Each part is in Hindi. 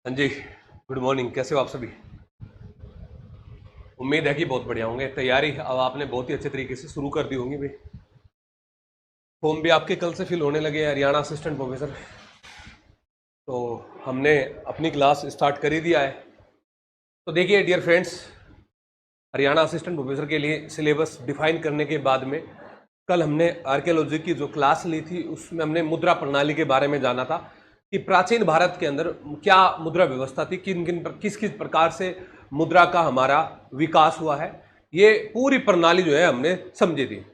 हाँ जी, गुड मॉर्निंग। कैसे हो आप सभी? उम्मीद है कि बहुत बढ़िया होंगे। तैयारी अब आपने बहुत ही अच्छे तरीके से शुरू कर दी होंगी भाई। फॉर्म भी आपके कल से फिल होने लगे हैं, हरियाणा असिस्टेंट प्रोफेसर। तो हमने अपनी क्लास स्टार्ट कर ही दिया है। तो देखिए dear friends, Haryana assistant professor के लिए सिलेबस डिफाइन करने के बाद में कल हमने आर्कियोलॉजी की जो क्लास ली थी उसमें हमने मुद्रा प्रणाली के बारे में जाना था कि प्राचीन भारत के अंदर क्या मुद्रा व्यवस्था थी, किस किस प्रकार से मुद्रा का हमारा विकास हुआ है। ये पूरी प्रणाली जो है हमने समझी थी।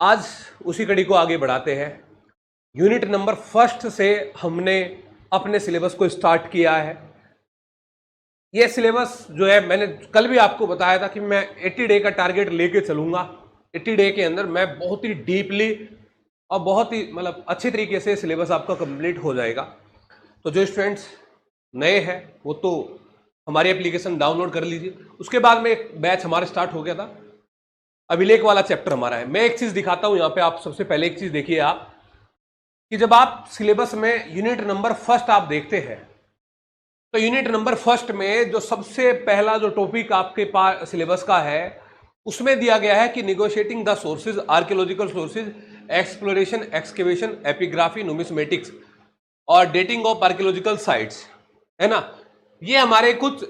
आज उसी कड़ी को आगे बढ़ाते हैं। यूनिट नंबर फर्स्ट से हमने अपने सिलेबस को स्टार्ट किया है। ये सिलेबस जो है मैंने कल भी आपको बताया था कि मैं 80 डे का टारगेट लेके चलूंगा। 80 डे के अंदर मैं बहुत ही डीपली और बहुत ही मतलब अच्छे तरीके से सिलेबस आपका कंप्लीट हो जाएगा। तो जो स्टूडेंट्स नए हैं वो तो हमारी एप्लीकेशन डाउनलोड कर लीजिए। उसके बाद में एक बैच हमारा स्टार्ट हो गया था, अभिलेख वाला चैप्टर हमारा है। मैं एक चीज दिखाता हूं यहाँ पे, आप सबसे पहले एक चीज देखिए आप कि जब आप सिलेबस में यूनिट नंबर फर्स्ट आप देखते हैं तो यूनिट नंबर फर्स्ट में जो सबसे पहला जो टॉपिक आपके पास सिलेबस का है उसमें दिया गया है कि negotiating the sources, archaeological sources, exploration, excavation, epigraphy, numismatics और डेटिंग ऑफ आर्कियोलॉजिकल साइट्स, है ना। ये हमारे कुछ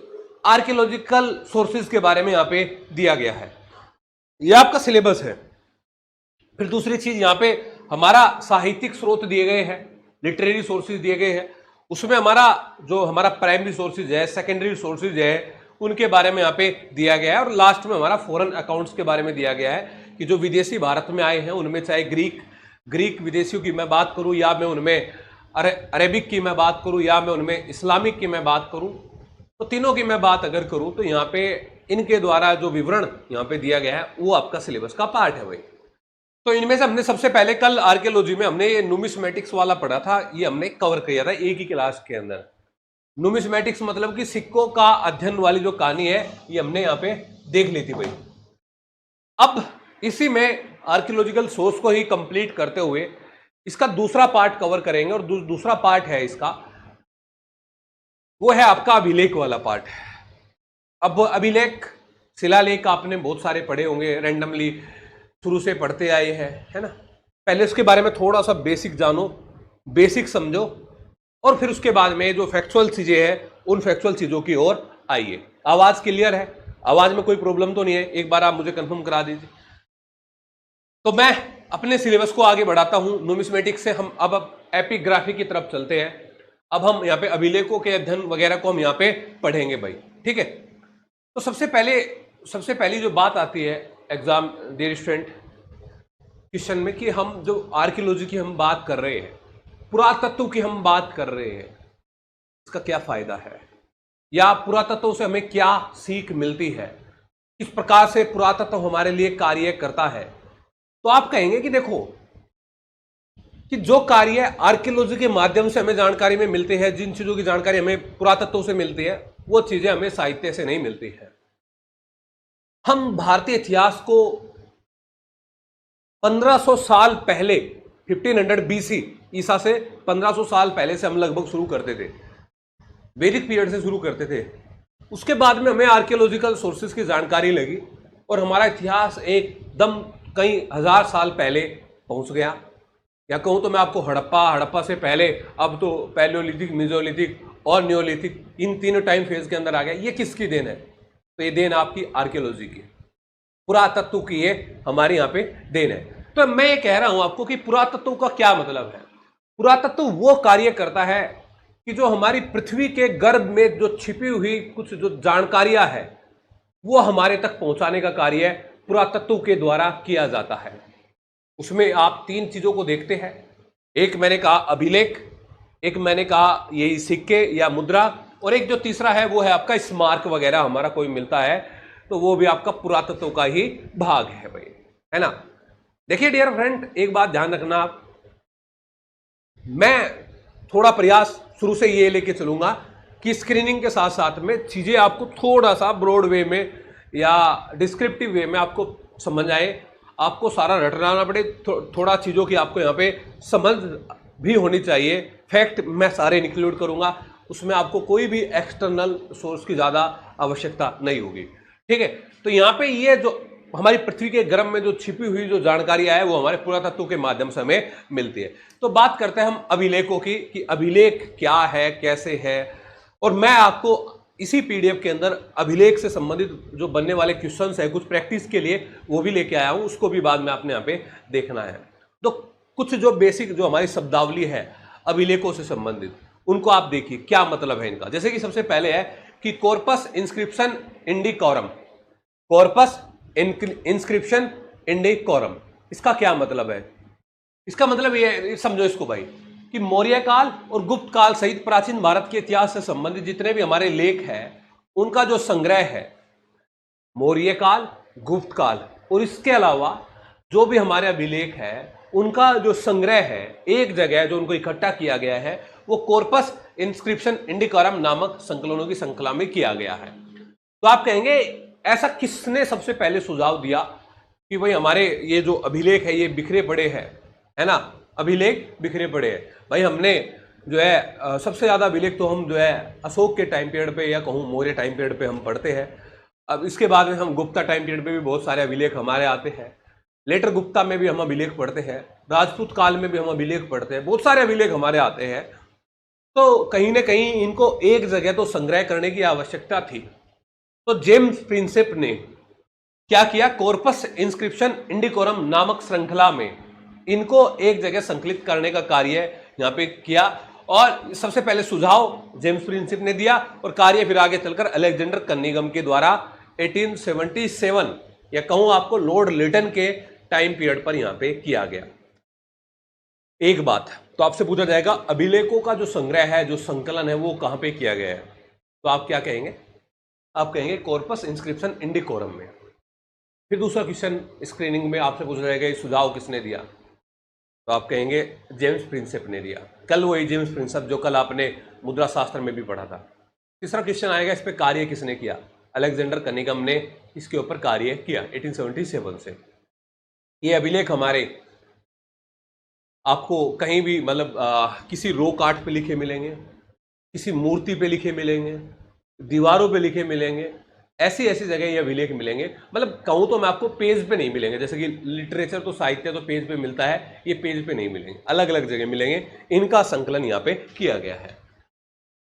आर्कियोलॉजिकल सोर्सेज के बारे में यहां पे दिया गया है। ये आपका सिलेबस है। फिर दूसरी चीज यहां पे हमारा साहित्यिक स्रोत दिए गए हैं, लिटरेरी सोर्सेज दिए गए हैं। उसमें हमारा जो हमारा प्राइमरी सोर्सेज है, सेकेंडरी सोर्सेज है, उनके बारे में यहाँ पे दिया गया है। और लास्ट में हमारा फॉरेन अकाउंट्स के बारे में दिया गया है कि जो विदेशी भारत में आए हैं उनमें चाहे ग्रीक विदेशियों की मैं बात करूं या मैं उनमें अरेबिक की मैं बात करूं या मैं उनमें इस्लामिक की मैं बात करूं, तो तीनों की मैं बात अगर करूं तो यहाँ पे इनके द्वारा जो विवरण यहाँ पे दिया गया है वो आपका सिलेबस का पार्ट है भाई। तो इनमें से हमने सबसे पहले कल आर्कियोलॉजी में हमने ये न्यूमिस्मेटिक्स वाला पढ़ा था, ये हमने कवर किया था एक ही क्लास के अंदर। न्यूमिस्मेटिक्स मतलब कि सिक्कों का अध्ययन वाली जो कहानी है ये हमने यहाँ पे देख ली थी भाई। अब इसी में आर्कियोलॉजिकल सोर्स को ही कंप्लीट करते हुए इसका दूसरा पार्ट कवर करेंगे। और दूसरा पार्ट है इसका, वो है आपका अभिलेख वाला पार्ट। अब अभिलेख, शिलालेख आपने बहुत सारे पढ़े होंगे, रैंडमली शुरू से पढ़ते आए हैं, है ना। पहले उसके बारे में थोड़ा सा बेसिक जानो, बेसिक समझो, और फिर उसके बाद में जो फैक्चुअल चीजें हैं उन फैक्चुअल चीजों की ओर आइए। आवाज क्लियर है? आवाज में कोई प्रॉब्लम तो नहीं है? एक बार आप मुझे कंफर्म करा दीजिए। तो मैं अपने सिलेबस को आगे बढ़ाता हूं। न्यूमिस्मेटिक्स से हम अब एपिग्राफी की तरफ चलते हैं। अब हम यहाँ पे अभिलेखों के अध्ययन वगैरह को हम यहाँ पे पढ़ेंगे भाई, ठीक है। तो सबसे पहली जो बात आती है एग्जाम डियर स्टूडेंट क्वेश्चन में कि हम जो आर्कियोलॉजी की हम बात कर रहे हैं, पुरातत्व की हम बात कर रहे हैं, इसका क्या फायदा है या पुरातत्व से हमें क्या सीख मिलती है, किस प्रकार से पुरातत्व हमारे लिए कार्य करता है। तो आप कहेंगे कि देखो कि जो कार्य आर्कियोलॉजी के माध्यम से हमें जानकारी में मिलते हैं, जिन चीजों की जानकारी हमें पुरातत्व से मिलती है वो चीजें हमें साहित्य से नहीं मिलती है। हम भारतीय इतिहास को 1500 साल पहले, 1500 बीसी, ईसा से 1500 साल पहले से हम लगभग शुरू करते थे, वैदिक पीरियड से शुरू करते थे। उसके बाद में हमें आर्कियोलॉजिकल सोर्सेज की जानकारी लगी और हमारा इतिहास एकदम कई हजार साल पहले पहुंच गया। या कहूं तो मैं आपको हड़प्पा से पहले, अब तो पैलियोलिथिक, मेसोलिथिक और न्योलिथिक, इन तीनों टाइम फेज के अंदर आ गया। ये किसकी देन है? तो ये देन आपकी आर्कियोलॉजी की, पुरातत्व की, ये हमारे यहाँ पे देन है। तो मैं ये कह रहा हूं आपको कि पुरातत्व का क्या मतलब है। पुरातत्व वो कार्य करता है कि जो हमारी पृथ्वी के गर्भ में जो छिपी हुई कुछ जो जानकारियां है वो हमारे तक पहुंचाने का कार्य पुरातत्व के द्वारा किया जाता है। उसमें आप तीन चीजों को देखते हैं। एक मैंने कहा अभिलेख, एक मैंने कहा यही सिक्के या मुद्रा, और एक जो तीसरा है वो है आपका स्मारक वगैरह हमारा कोई मिलता है, तो वो भी आपका पुरातत्व का ही भाग है भाई, है ना। देखिए डियर फ्रेंड, एक बात ध्यान रखना आप, मैं थोड़ा प्रयास शुरू से ये लेके चलूंगा कि स्क्रीनिंग के साथ साथ में चीजें आपको थोड़ा सा ब्रॉड वे में या डिस्क्रिप्टिव वे में आपको समझ आए, आपको सारा रटना ना पड़े, थोड़ा चीजों की आपको यहाँ पे समझ भी होनी चाहिए। फैक्ट मैं सारे इंक्लूड करूंगा, उसमें आपको कोई भी एक्सटर्नल सोर्स की ज्यादा आवश्यकता नहीं होगी, ठीक है। तो यहाँ पे ये जो हमारी पृथ्वी के गर्भ में जो छिपी हुई जो जानकारियां है वो हमारे पुरातत्व के माध्यम से हमें मिलती है। तो बात करते हैं हम अभिलेखों की कि अभिलेख क्या है, कैसे है, और मैं आपको इसी पीडीएफ के अंदर अभिलेख से संबंधित जो बनने वाले क्वेश्चंस है कुछ प्रैक्टिस के लिए वो भी लेके आया हूं, उसको भी बाद में आपने यहाँ पे देखना है। तो कुछ जो बेसिक जो हमारी शब्दावली है अभिलेखों से संबंधित, उनको आप देखिए क्या मतलब है इनका। जैसे कि सबसे पहले है कि कॉर्पस इंस्क्रिप्शन इंडिकोरम, कॉर्पस इंस्क्रिप्शन इंडिकोरम, इसका क्या मतलब है? इसका मतलब ये समझो इसको भाई कि मौर्य काल और गुप्त काल सहित प्राचीन भारत के इतिहास से संबंधित जितने भी हमारे लेख हैं उनका जो संग्रह है, मौर्य काल, गुप्त काल और इसके अलावा जो भी हमारे अभिलेख है उनका जो संग्रह है एक जगह जो उनको इकट्ठा किया गया है वो कॉर्पस इंस्क्रिप्शन इंडिकोरम नामक संकलनों की श्रृंखला में किया गया है। तो आप कहेंगे ऐसा किसने सबसे पहले सुझाव दिया कि भाई हमारे ये जो अभिलेख है ये बिखरे पड़े हैं, है ना, अभिलेख बिखरे पड़े हैं। भाई हमने जो है सबसे ज्यादा अभिलेख तो हम जो है अशोक के टाइम पीरियड पे या कहूँ मौर्य टाइम पीरियड पे हम पढ़ते हैं। अब इसके बाद में हम गुप्ता टाइम पीरियड पे भी बहुत सारे अभिलेख हमारे आते हैं, लेटर गुप्ता में भी हम अभिलेख पढ़ते हैं, राजपूत काल में भी हम अभिलेख पढ़ते हैं, बहुत सारे अभिलेख हमारे आते हैं। तो कहीं ना कहीं इनको एक जगह तो संग्रह करने की आवश्यकता थी। तो जेम्स प्रिंसेप ने क्या किया, कॉर्पस इंस्क्रिप्शन इंडिकोरम नामक श्रृंखला में इनको एक जगह संकलित करने का कार्य यहां पे किया, और सबसे पहले सुझाव जेम्स प्रिंसेप ने दिया और कार्य फिर आगे चलकर अलेक्जेंडर कनिंघम के द्वारा 1877 या कहूं आपको लॉर्ड लिटन के टाइम पीरियड पर यहां पे किया गया। एक बात तो आपसे पूछा जाएगा अभिलेखों का जो संग्रह है, जो संकलन है, वो कहां पे किया गया है, तो आप क्या कहेंगे? आप कहेंगे कॉर्पस इंस्क्रिप्शन इंडिकोरम में। फिर दूसरा क्वेश्चन स्क्रीनिंग में आपसे पूछा जाएगा ये सुझाव किसने दिया, तो आप कहेंगे जेम्स प्रिंसेप ने दिया। कल वही जेम्स प्रिंसेप जो कल आपने मुद्रा शास्त्र में भी पढ़ा था। तीसरा क्वेश्चन आएगा इस पे कार्य किसने किया, अलेक्जेंडर कनिंघम ने इसके ऊपर कार्य किया 1877 से। ये अभिलेख हमारे आपको कहीं भी मतलब किसी रॉक आर्ट पे लिखे मिलेंगे, किसी मूर्ति पे लिखे मिलेंगे, दीवारों पे लिखे मिलेंगे, ऐसी ऐसी जगह ये अभिलेख मिलेंगे। मतलब कहूँ तो मैं आपको पेज पे नहीं मिलेंगे, जैसे कि लिटरेचर तो साहित्य तो पेज पे मिलता है, ये पेज पे नहीं मिलेंगे, अलग अलग जगह मिलेंगे, इनका संकलन यहाँ पे किया गया है।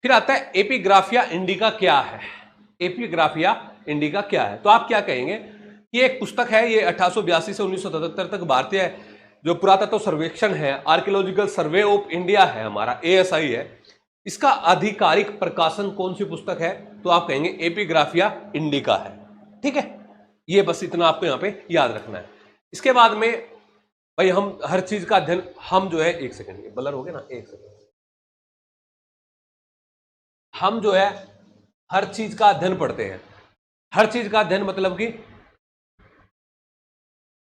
फिर आता है एपिग्राफिया इंडिका क्या है, एपिग्राफिया इंडिका क्या है, तो आप क्या कहेंगे कि एक पुस्तक है, ये 1882 से 1977 तक भारतीय जो पुरातत्व सर्वेक्षण है, आर्कियोलॉजिकल सर्वे ऑफ इंडिया है हमारा, ASI है, इसका आधिकारिक प्रकाशन कौन सी पुस्तक है, तो आप कहेंगे एपिग्राफिया इंडिका है। ठीक है, ये बस इतना आपको यहां पे याद रखना है। इसके बाद में भाई हम हर चीज का अध्ययन, हम जो है एक सेकंड ब्लर हो गया ना, एक सेकंड, हम जो है हर चीज का अध्ययन पढ़ते हैं। हर चीज का अध्ययन मतलब कि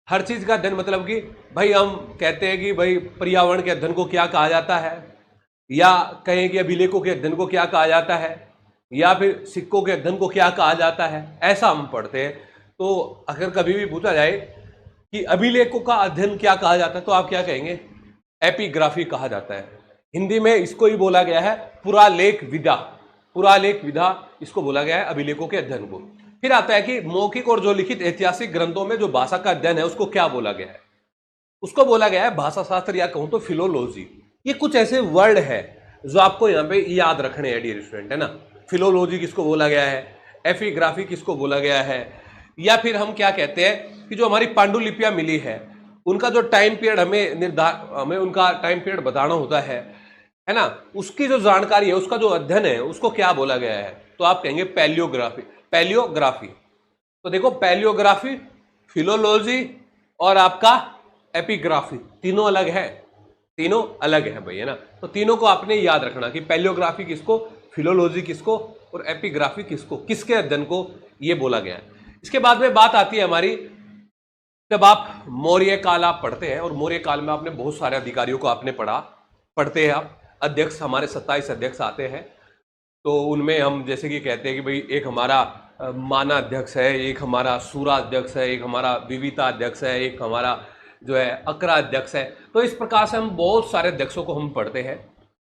हर चीज का अध्ययन मतलब कि भाई हम कहते हैं कि भाई पर्यावरण के अध्ययन को क्या कहा जाता है, या कहें कि अभिलेखों के अध्ययन को क्या कहा जाता है, या फिर सिक्कों के अध्ययन को क्या कहा जाता है, ऐसा हम पढ़ते हैं। तो अगर कभी भी पूछा जाए कि अभिलेखों का अध्ययन क्या कहा जाता है, तो आप क्या कहेंगे? एपिग्राफी कहा जाता है। हिंदी में इसको ही बोला गया है पुरालेख विधा, पुरालेख विधा इसको बोला गया है अभिलेखों के अध्ययन को। फिर आता है कि मौखिक और जो लिखित ऐतिहासिक ग्रंथों में जो भाषा का अध्ययन है उसको क्या बोला गया है, उसको बोला गया है भाषा शास्त्र, या कहूं तो फिलोलॉजी। ये कुछ ऐसे वर्ड है जो आपको यहाँ पे याद रखने हैं डियर स्टूडेंट, है ना। फिलोलॉजी किसको बोला गया है, एपिग्राफी किसको बोला गया है, या फिर हम क्या कहते हैं कि जो हमारी पांडुलिपियां मिली है उनका जो टाइम पीरियड हमें उनका टाइम पीरियड बताना होता है ना, उसकी जो जानकारी है, उसका जो अध्ययन है, उसको क्या बोला गया है, तो आप कहेंगे पैलियोग्राफी। पैलियोग्राफी, तो देखो पैलियोग्राफी, फिलोलॉजी और आपका एपिग्राफी, तीनों अलग है, तीनों अलग है भाई, है ना। तो तीनों को आपने याद रखना कि पैलियोग्राफी किसको, फिलोलॉजी किसको और एपिग्राफी किसको, किसके अध्ययन को ये बोला गया है। इसके बाद में बात आती है हमारी, जब आप मौर्य काल आप पढ़ते हैं और मौर्य काल में आपने बहुत सारे अधिकारियों को आपने पढ़ते हैं आप, अध्यक्ष हमारे 27 अध्यक्ष आते हैं। तो उनमें हम जैसे कि कहते हैं कि भाई एक हमारा माना अध्यक्ष है, एक हमारा सूरा अध्यक्ष है, एक हमारा विविता अध्यक्ष है, एक हमारा जो है अकरा अध्यक्ष है। तो इस प्रकार से हम बहुत सारे अध्यक्षों को हम पढ़ते हैं।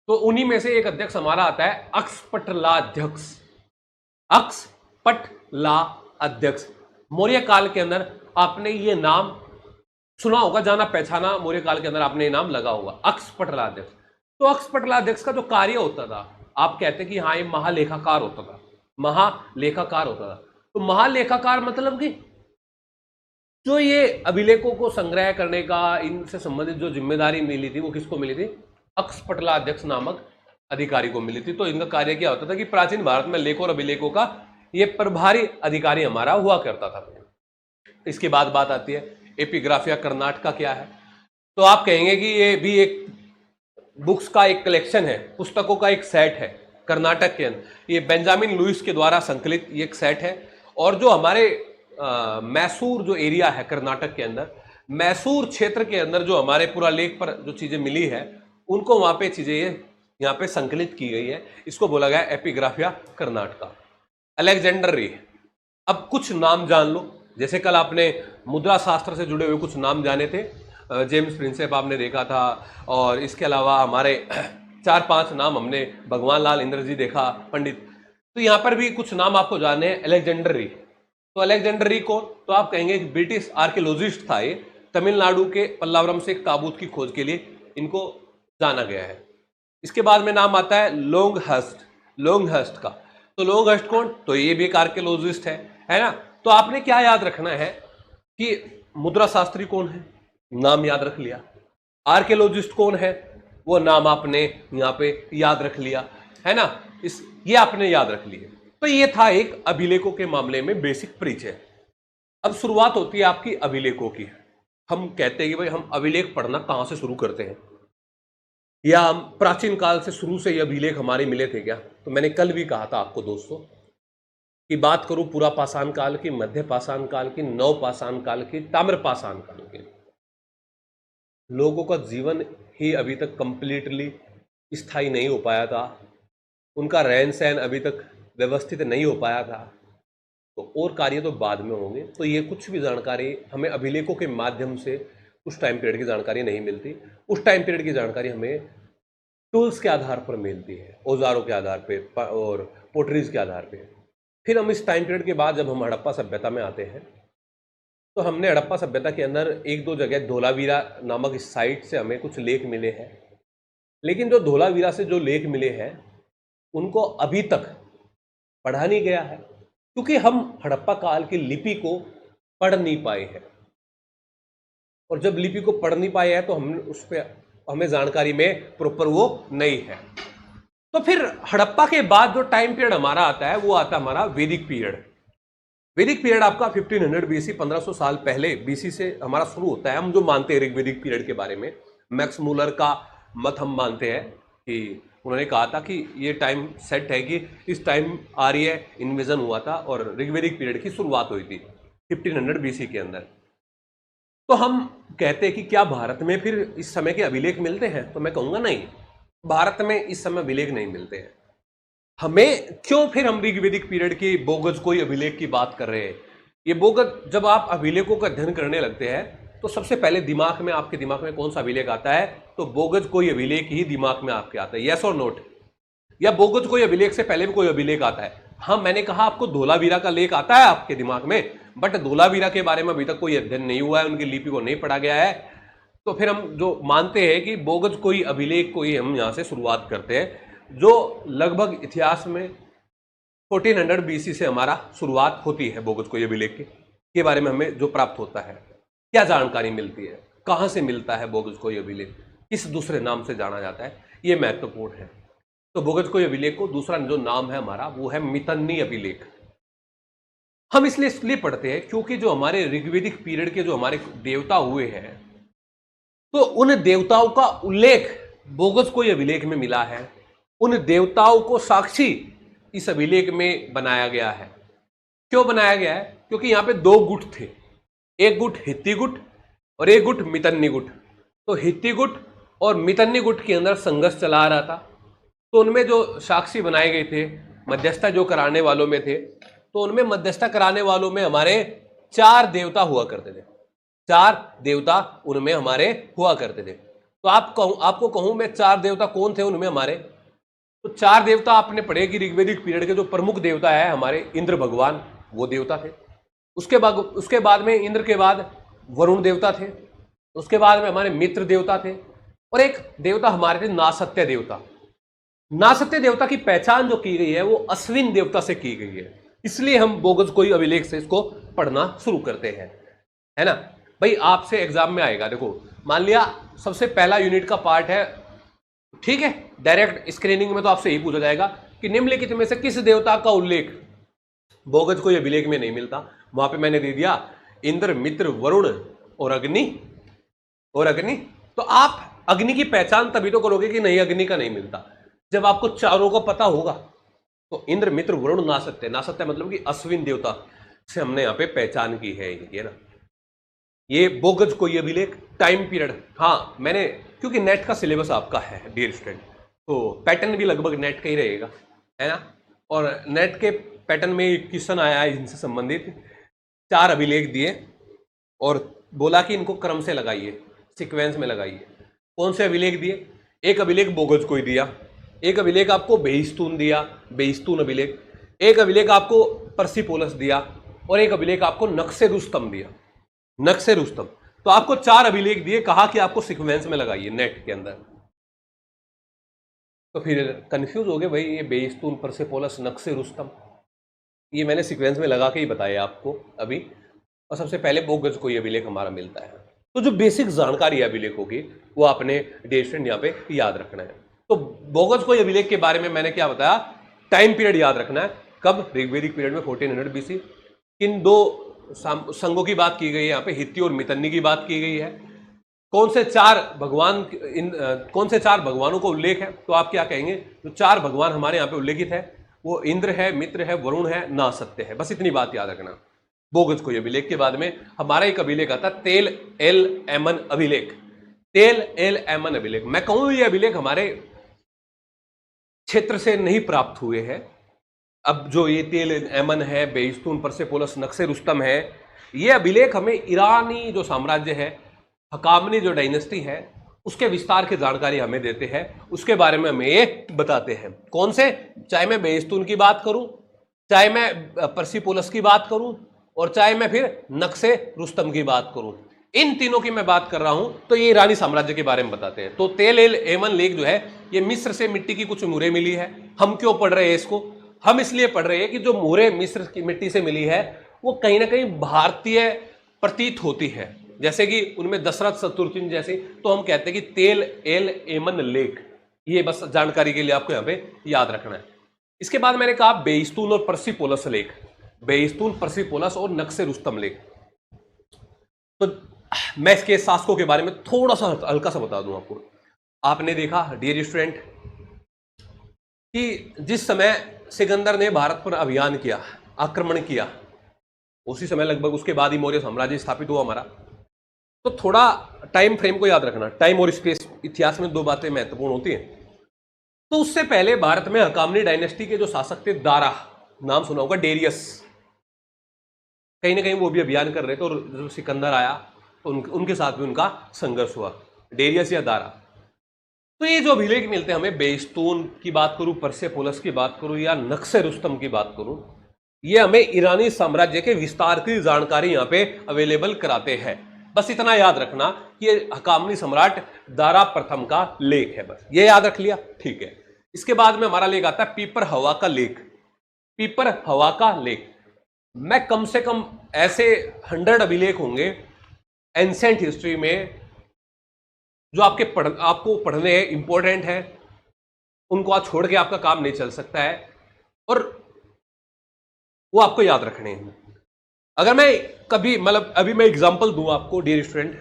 तो उन्हीं में से एक अध्यक्ष हमारा आता है अक्षपटला अध्यक्ष। अक्षपटला अध्यक्ष मौर्य काल के अंदर आपने ये नाम सुना होगा, जाना पहचाना, मौर्य काल के अंदर आपने ये नाम लगा होगा, अक्षपटला अध्यक्ष। तो अक्षपटला अध्यक्ष का जो कार्य होता था, आप कहते कि हाँ ये महालेखाकार होता था, महालेखाकार होता था। तो महालेखाकार मतलब कि जो ये अभिलेखों को संग्रह करने का, इनसे संबंधित जो जिम्मेदारी मिली थी वो किसको मिली थी, अक्षपटला अध्यक्ष नामक अधिकारी को मिली थी। तो इनका कार्य क्या होता था कि प्राचीन भारत में लेखों और अभिलेखों का ये प्रभारी अधिकारी हमारा हुआ करता था। इसके बाद बात आती है एपिग्राफिया कर्नाटका क्या है। तो आप कहेंगे कि ये भी एक बुक्स का एक कलेक्शन है, पुस्तकों का एक सेट है कर्नाटक के अंदर। ये बेंजामिन लुइस के द्वारा संकलित ये एक सेट है। और जो हमारे मैसूर जो एरिया है कर्नाटक के अंदर, मैसूर क्षेत्र के अंदर जो हमारे पूरा लेख पर जो चीजें मिली है, उनको वहां पे चीजें यहाँ पे संकलित की गई है। इसको बोला गया एपिग्राफिया कर्नाटका। अलेक्जेंडरी, अब कुछ नाम जान लो। जैसे कल आपने मुद्रा शास्त्र से जुड़े हुए कुछ नाम जाने थे, जेम्स प्रिंसेप आपने देखा था, और इसके अलावा हमारे 4-5 नाम हमने भगवान लाल इंद्रजी देखा, पंडित। तो यहाँ पर भी कुछ नाम आपको जाने हैं। अलेक्जेंडरी, तो अलेक्जेंडरी कौन, तो आप कहेंगे कि ब्रिटिश आर्कियोलॉजिस्ट था ये, तमिलनाडु के पल्लावरम से एक ताबूत की खोज के लिए इनको जाना गया है। इसके बाद में नाम आता है लोंगहर्स्ट का। तो लोंगहर्स्ट कौन, तो ये भी एक आर्कियोलॉजिस्ट है ना। तो आपने क्या याद रखना है कि मुद्रा शास्त्री कौन है, नाम याद रख लिया। आर्कियोलॉजिस्ट कौन है, वो नाम आपने यहाँ पे याद रख लिया, है ना। ये आपने याद रख लिए। तो ये था एक अभिलेखों के मामले में बेसिक परिचय। अब शुरुआत होती है आपकी अभिलेखों की। हम कहते हैं कि भाई हम अभिलेख पढ़ना कहां से शुरू करते हैं, या हम प्राचीन काल से शुरू से ये अभिलेख हमारे मिले थे क्या। तो मैंने कल भी कहा था आपको दोस्तों कि बात करूं पूरा पाषाण काल की, मध्य पाषाण काल की, नव पाषाण काल की, ताम्र पाषाण काल की, लोगों का जीवन ही अभी तक कंप्लीटली स्थायी नहीं हो पाया था। उनका रहन सहन अभी तक व्यवस्थित नहीं हो पाया था। तो और कार्य तो बाद में होंगे। तो ये कुछ भी जानकारी हमें अभिलेखों के माध्यम से उस टाइम पीरियड की जानकारी नहीं मिलती। उस टाइम पीरियड की जानकारी हमें टूल्स के आधार पर मिलती है, औजारों के आधार पर और पोटरीज के आधार पर। फिर हम इस टाइम पीरियड के बाद जब हम हड़प्पा सभ्यता में आते हैं, तो हमने हड़प्पा सभ्यता के अंदर 1-2 जगह धोलावीरा नामक इस साइट से हमें कुछ लेख मिले हैं। लेकिन जो धोलावीरा से जो लेख मिले हैं उनको अभी तक पढ़ा नहीं गया है, क्योंकि हम हड़प्पा काल की लिपि को पढ़ नहीं पाए हैं। और जब लिपि को पढ़ नहीं पाए हैं तो हम उस पर हमें जानकारी में प्रॉपर वो नहीं है। तो फिर हड़प्पा के बाद जो टाइम पीरियड हमारा आता है वो आता है हमारा वैदिक पीरियड। वैदिक पीरियड आपका 1500 बीसी, 1500 साल पहले बीसी से हमारा शुरू होता है। हम जो मानते हैं ऋग्वेदिक पीरियड के बारे में, मैक्स मूलर का मत हम मानते हैं कि उन्होंने कहा था कि ये टाइम सेट है कि इस टाइम आर्य इन्वेजन हुआ था और ऋग्वेदिक पीरियड की शुरुआत हुई थी 1500 बीसी के अंदर। तो हम कहते हैं कि क्या भारत में फिर इस समय के अभिलेख मिलते हैं, तो मैं कहूँगा नहीं, भारत में इस समय अभिलेख नहीं मिलते हैं। हमें क्यों फिर हम ऋग्वेदिक पीरियड की बोगज कोई अभिलेख की बात कर रहे हैं। ये बोगज जब आप अभिलेखों का अध्ययन करने लगते हैं तो सबसे पहले दिमाग में, आपके दिमाग में कौन सा अभिलेख आता है, तो बोगज कोई अभिलेख ही दिमाग में आपके आता है। यस और नोट, या बोगज कोई अभिलेख से पहले भी कोई अभिलेख आता है। हाँ, मैंने कहा आपको धोलावीरा का लेख आता है आपके दिमाग में, बट धोलावीरा के बारे में अभी तक कोई अध्ययन नहीं हुआ है, उनकी लिपि को नहीं पढ़ा गया है। तो फिर हम जो मानते हैं कि बोगज कोई अभिलेख को ही हम यहाँ से शुरुआत करते हैं, जो लगभग इतिहास में 1400 बीसी से हमारा शुरुआत होती है। बोगज कोई अभिलेख के बारे में हमें जो प्राप्त होता है, क्या जानकारी मिलती है, कहाँ से मिलता है बोगज कोई अभिलेख, किस दूसरे नाम से जाना जाता है, ये महत्वपूर्ण है। तो बोगज कोई अभिलेख को दूसरा जो नाम है हमारा वो है मितन्नी अभिलेख। हम इसलिए पढ़ते हैं क्योंकि जो हमारे ऋग्वेदिक पीरियड के जो हमारे देवता हुए हैं तो उन देवताओं का उल्लेख बोगस कोई अभिलेख में मिला है, उन देवताओं को साक्षी इस अभिलेख में बनाया गया है। क्यों बनाया गया है? क्योंकि यहां पे दो गुट थे, एक गुट हित्ती गुट और एक गुट मितन्नी गुट। तो हित्ती गुट और मितन्नी गुट के अंदर संघर्ष चला आ रहा था, तो उनमें जो साक्षी बनाए गए थे, मध्यस्थता जो कराने वालों में थे, तो उनमें मध्यस्थता कराने वालों में हमारे 4 देवता हुआ करते थे। 4 देवता उनमें हमारे हुआ करते थे। तो आपको कहूं मैं 4 देवता कौन थे उनमें हमारे, तो 4 देवता आपने पढ़े कि ऋग्वेदिक पीरियड के जो प्रमुख देवता है हमारे इंद्र भगवान, वो देवता थे। उसके बाद में इंद्र के बाद वरुण देवता थे, उसके बाद में हमारे मित्र देवता थे, और एक देवता हमारे थे नासत्य देवता। नासत्य देवता की पहचान जो की गई है वो अश्विन देवता से की गई है, इसलिए हम बोगस कोई अभिलेख से इसको पढ़ना शुरू करते हैं, है ना भाई। आपसे एग्जाम में आएगा, देखो मान लिया सबसे पहला यूनिट का पार्ट है, ठीक है, डायरेक्ट स्क्रीनिंग में तो आपसे यही पूछा जाएगा कि निम्नलिखित में से किस देवता का उल्लेख बोगस कोई अभिलेख में नहीं मिलता। वहां पे मैंने दे दिया इंद्र, मित्र, वरुण और अग्नि। तो आप अग्नि की पहचान तभी तो करोगे कि नहीं अग्नि का नहीं मिलता, जब आपको चारों का पता होगा। तो इंद्र, मित्र, वरुण, नासत्य, नासत्य मतलब कि अश्विन देवता से हमने यहां पे पहचान की है, ये ना। ये बोगस कोई अभिलेख टाइम पीरियड, हाँ मैंने, क्योंकि नेट का सिलेबस आपका है डियर स्टूडेंट, तो पैटर्न भी लगभग नेट का ही रहेगा, है ना। और नेट के पैटर्न में क्वेश्चन आया है इनसे संबंधित, 4 अभिलेख दिए और बोला कि इनको क्रम से लगाइए, सीक्वेंस में लगाइए। कौन से अभिलेख दिए? एक अभिलेख बोगस कोई दिया, एक अभिलेख आपको बेहिस्तून दिया, बेहिस्तून अभिलेख, एक अभिलेख आपको परसिपोलस दिया, और एक अभिलेख आपको नक्शे रुस्तम दिया, नक्शे रुस्तम। तो आपको 4 अभिलेख दिए, कहा कि आपको सीक्वेंस में लगाइए नेट के अंदर। तो फिर कंफ्यूज हो गए भाई, ये बेहिस्तून, परसिपोलस, नक्शे रुस्तम, ये मैंने सीक्वेंस में लगा के ही बताया आपको अभी। और सबसे पहले बोगस कोई अभिलेख हमारा मिलता है। तो जो बेसिक जानकारी अभिलेखों की वो आपने डेस्टेंट यहाँ पे याद रखना है। तो बोगस कोई अभिलेख के बारे में मैंने क्या बताया, टाइम पीरियड याद रखना है, कब? ऋग्वेदिक पीरियड में 1400 BC। किन 2 संघों की बात की गई है यहाँ पे, हित्ती और मितन्नी की बात की गई है। कौन से 4 भगवान, कौन से 4 भगवानों को उल्लेख है? तो आप क्या कहेंगे, जो 4 भगवान हमारे यहाँ पे उल्लेखित है वो इंद्र है, मित्र है, वरुण है, नासत्य है। बस इतनी बात याद रखना। बोगस कोई अभिलेख के बाद में हमारा एक अभिलेख आता है तेल एल एमन अभिलेख। तेल एल एमन अभिलेख, मैं कहूं ये अभिलेख हमारे क्षेत्र से नहीं प्राप्त हुए हैं। अब जो ये तेल एमन है, बेहिस्तून, परसेपोलस, नक्शे रुस्तम है, ये अभिलेख हमें ईरानी जो साम्राज्य है, हकामनी जो डायनेस्टी है, उसके विस्तार की जानकारी हमें देते हैं, उसके बारे में हमें ये बताते हैं। कौन से? चाहे मैं बेहिस्तून की बात करूं, चाहे मैं परसिपोलस की बात करूं, और चाहे मैं फिर नक्शे रुस्तम की बात करूं, इन तीनों की मैं बात कर रहा हूं, तो ये ईरानी साम्राज्य के बारे में बताते हैं। तो तेल एल एमन लेक जो है ये मिस्र से मिट्टी की कुछ मुहरें मिली है। हम क्यों पढ़ रहे हैं इसको? हम इसलिए पढ़ रहे हैं कि जो मुहरें मिस्र की मिट्टी से मिली है वो कहीं ना कहीं भारतीय प्रतीत होती है, जैसे कि उनमें दशरथ शत्रुघ्न जैसी। तो हम कहते हैं कि तेल एल एमन लेक, ये बस जानकारी के लिए आपको यहाँ पे याद रखना है। इसके बाद मैंने कहा बेहिस्तून और परसिपोलस लेक, बेहिस्तून, परसिपोलस और नक्शे रुस्तम लेक। तो मैं इसके शासकों के बारे में थोड़ा सा हल्का सा बता दूं आपको। आपने देखा डियर स्टूडेंट कि जिस समय सिकंदर ने भारत पर अभियान किया, आक्रमण किया, उसी समय लगभग उसके बाद ही मौर्य साम्राज्य स्थापित हुआ हमारा। तो थोड़ा टाइम फ्रेम को याद रखना, टाइम और स्पेस, इतिहास में 2 बातें महत्वपूर्ण होती हैं। तो उससे पहले भारत में हकामनी डायनेस्टी के जो शासक थे, दारा, नाम सुना होगा, डेरियस, कहीं ना कहीं वो भी अभियान कर रहे थे, और जब सिकंदर आया तो उनके साथ भी उनका संघर्ष हुआ, डेरियस या दारा। तो ये जो अभिलेख मिलते हैं हमें, बेहिस्तून की बात करूं, परसेपोलस की बात करूं, या नक्शे रुस्तम की बात करूं, ये हमें ईरानी साम्राज्य के विस्तार की जानकारी यहाँ पे अवेलेबल कराते हैं। बस इतना याद रखना कि ये हकामनी सम्राट दारा प्रथम का लेख है, बस ये याद रख लिया, ठीक है। इसके बाद में हमारा लेख आता है पीपर हवा का लेख। पीपर हवा का लेख, मैं कम से कम ऐसे 100 अभिलेख होंगे एंसेंट हिस्ट्री में जो आपको पढ़ने हैं, इंपॉर्टेंट है, उनको आज छोड़ के आपका काम नहीं चल सकता है, और वो आपको याद रखने हैं। अगर मैं कभी, मतलब अभी मैं एग्जांपल दूं आपको डियर स्टूडेंट,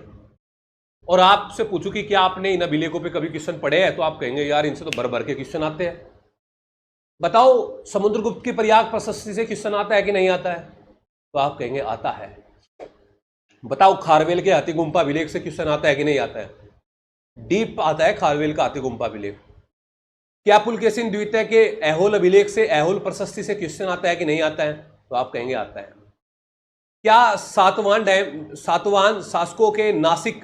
और आपसे पूछूं कि क्या आपने इन अभिलेखों पे कभी क्वेश्चन पढ़े हैं, तो आप कहेंगे यार इनसे तो भर भर के क्वेश्चन आते हैं। बताओ समुद्रगुप्त की प्रयाग प्रशस्ति से क्वेश्चन आता है कि नहीं आता है, तो आप कहेंगे आता है। बताओ खारवेल के हाथी गुम्फा अभिलेख से क्वेश्चन आता है कि नहीं आता है, डीप आता है खारवेल का हाथी गुम्फा अभिलेख। क्या पुलकेशिन द्वितीय के ऐहोल अभिलेख से, ऐहोल प्रशस्ति से क्वेश्चन आता है कि नहीं आता है, तो आप कहेंगे आता है। क्या सातवाहन शासकों के नासिक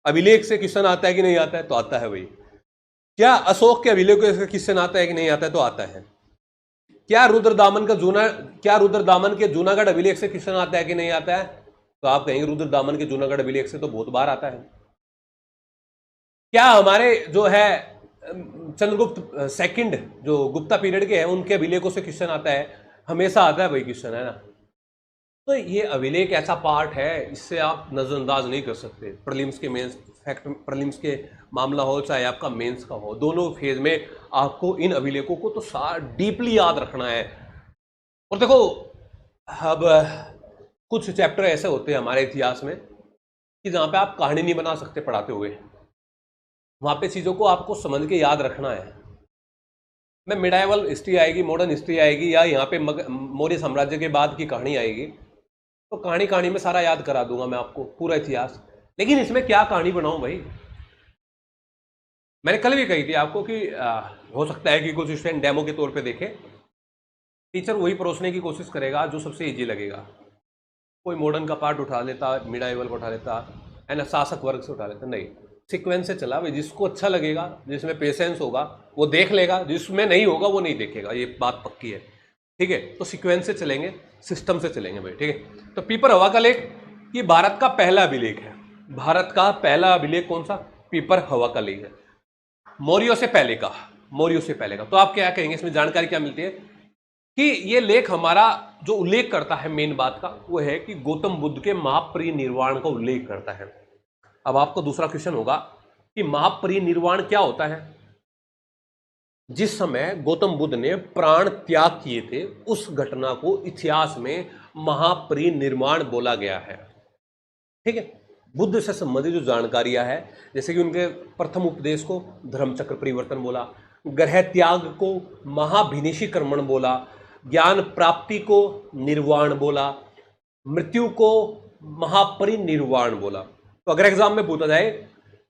अभिलेख से क्वेश्चन आता है कि नहीं आता है, तो आता है भाई। क्या अशोक के अभिलेख से क्वेश्चन आता है कि नहीं आता है, तो आता है। क्या रुद्रदामन के जूनागढ़ अभिलेख से क्वेश्चन आता है कि नहीं आता है, तो आप कहेंगे रुद्रदामन के जूनागढ़ अभिलेख से तो बहुत बार आता है। क्या हमारे जो है चंद्रगुप्त सेकंड जो गुप्ता पीरियड के हैं उनके अभिलेखों से क्वेश्चन आता है, हमेशा आता है भाई क्वेश्चन, है ना। तो ये अभिलेख ऐसा पार्ट है, इससे आप नजरअंदाज नहीं कर सकते। प्रीलिम्स के मेंस, प्रीलिम्स के मामला हो चाहे आपका मेंस का हो, दोनों फेज में आपको इन अभिलेखों को तो डीपली याद रखना है। और देखो अब कुछ चैप्टर ऐसे होते हैं हमारे इतिहास में कि जहां पे आप कहानी नहीं बना सकते पढ़ाते हुए, वहां पे चीजों को आपको समझ के याद रखना है। मैं मिडाइवल हिस्ट्री आएगी, मॉडर्न हिस्ट्री आएगी, या यहाँ पे मौर्य साम्राज्य के बाद की कहानी आएगी, तो कहानी में सारा याद करा दूंगा मैं आपको पूरा इतिहास। लेकिन इसमें क्या कहानी बनाऊं भाई। मैंने कल भी कही थी आपको कि हो सकता है कि कुछ स्टूडेंट डेमो के तौर पे देखे, टीचर वही परोसने की कोशिश करेगा जो सबसे इजी लगेगा। कोई मॉडर्न का पार्ट उठा लेता, मिडाइवल को उठा लेता, है ना, शासक वर्ग से उठा लेता, नहीं, सीक्वेंस से चला भाई। जिसको अच्छा लगेगा, जिसमें पेशेंस होगा वो देख लेगा, जिसमें नहीं होगा वो नहीं देखेगा, ये बात पक्की है, ठीक है। तो सीक्वेंस से चलेंगे, सिस्टम से चलेंगे भाई, ठीक है। तो पीपर हवा का लेख ये भारत का पहला अभिलेख है। भारत का पहला अभिलेख कौन सा, पीपर हवा का लेख है, मौर्यों से पहले का। तो आप क्या कहेंगे, इसमें जानकारी क्या मिलती है कि ये लेख हमारा जो उल्लेख करता है मेन बात का, वो है कि गौतम बुद्ध के महापरिनिर्वाण का उल्लेख करता है। अब आपको दूसरा क्वेश्चन होगा कि महापरिनिर्वाण क्या होता है। जिस समय गौतम बुद्ध ने प्राण त्याग किए थे, उस घटना को इतिहास में महापरिनिर्वाण बोला गया है, ठीक है। बुद्ध से संबंधित जो जानकारियां है, जैसे कि उनके प्रथम उपदेश को धर्मचक्र परिवर्तन बोला, ग्रह त्याग को महाभिनिशीकरण बोला, ज्ञान प्राप्ति को निर्वाण बोला, मृत्यु को महापरिनिर्वाण बोला। तो अगर एग्जाम में पूछा जाए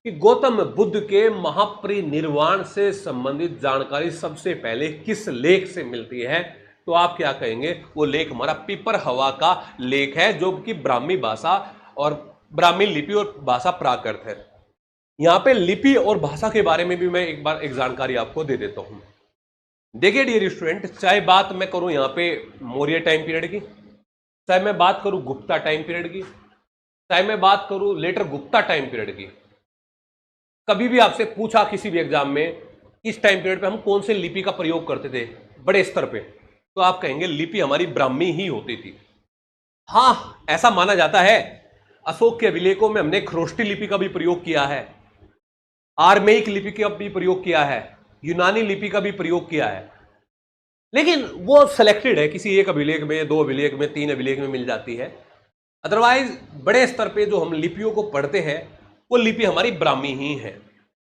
कि गौतम बुद्ध के महापरिनिर्वाण से संबंधित जानकारी सबसे पहले किस लेख से मिलती है, तो आप क्या कहेंगे, वो लेख हमारा पीपर हवा का लेख है, जो कि ब्राह्मी भाषा और ब्राह्मी लिपि और भाषा प्राकृत है। यहां पे लिपि और भाषा के बारे में भी मैं एक बार एक जानकारी आपको दे देता हूं। देखिए डियर स्टूडेंट, चाहे बात मैं करूं यहां पे मौर्य टाइम पीरियड की, चाहे मैं बात करूं गुप्ता टाइम पीरियड की, चाहे मैं बात करूं लेटर गुप्ता टाइम पीरियड की, कभी भी आपसे पूछा किसी भी एग्जाम में इस टाइम पीरियड पे हम कौन से लिपि का प्रयोग करते थे बड़े स्तर पे, तो आप कहेंगे लिपि हमारी ब्राह्मी ही होती थी। हां, ऐसा माना जाता है, अशोक के अभिलेखों में हमने खरोष्टी लिपि का भी प्रयोग किया है, आर्मेइक लिपि का भी प्रयोग किया है, यूनानी लिपि का भी प्रयोग किया है, लेकिन वो सिलेक्टेड है, किसी एक अभिलेख में, दो अभिलेख में, तीन अभिलेख में मिल जाती है। अदरवाइज बड़े स्तर पे जो हम लिपियों को पढ़ते हैं वो लिपि हमारी ब्राह्मी ही है।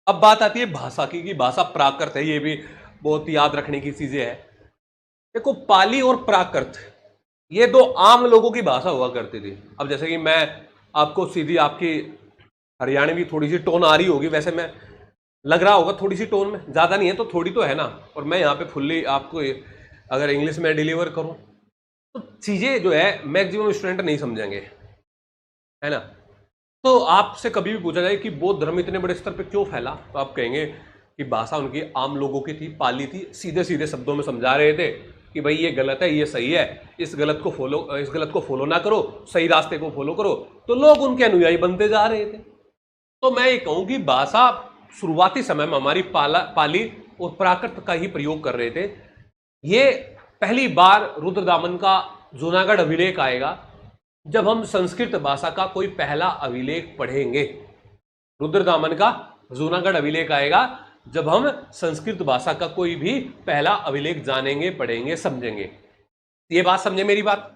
अब बात आती है भाषा की, कि भाषा प्राकृत है, ये भी बहुत याद रखने की चीजें है। देखो पाली और प्राकृत ये दो आम लोगों की भाषा हुआ करती थी। अब जैसे कि मैं आपको सीधी आपकी हरियाणवी थोड़ी सी टोन आ रही होगी, वैसे मैं लग रहा होगा थोड़ी सी टोन में, ज़्यादा नहीं है तो थोड़ी तो है ना, और मैं यहाँ पे फुल्ली आपको अगर इंग्लिश में डिलीवर करूँ तो चीज़ें जो है मैक्सिमम स्टूडेंट नहीं समझेंगे, है ना। तो आपसे कभी भी पूछा जाए कि बौद्ध धर्म इतने बड़े स्तर पे क्यों फैला, तो आप कहेंगे कि भाषा उनकी आम लोगों की थी, पाली थी, सीधे सीधे शब्दों में समझा रहे थे कि भाई ये गलत है, ये सही है, इस गलत को फॉलो ना करो, सही रास्ते को फॉलो करो, तो लोग उनके अनुयायी बनते जा रहे थे। तो मैं ये कहूँ कि भाषा शुरुआती समय में हमारी पाली और प्राकृत का ही प्रयोग कर रहे थे। ये पहली बार रुद्रदामन का जूनागढ़ अभिलेख आएगा जब हम संस्कृत भाषा का कोई पहला अभिलेख पढ़ेंगे। रुद्रदामन का जूनागढ़ अभिलेख आएगा जब हम संस्कृत भाषा का कोई भी पहला अभिलेख जानेंगे, पढ़ेंगे, समझेंगे। ये बात समझे मेरी बात।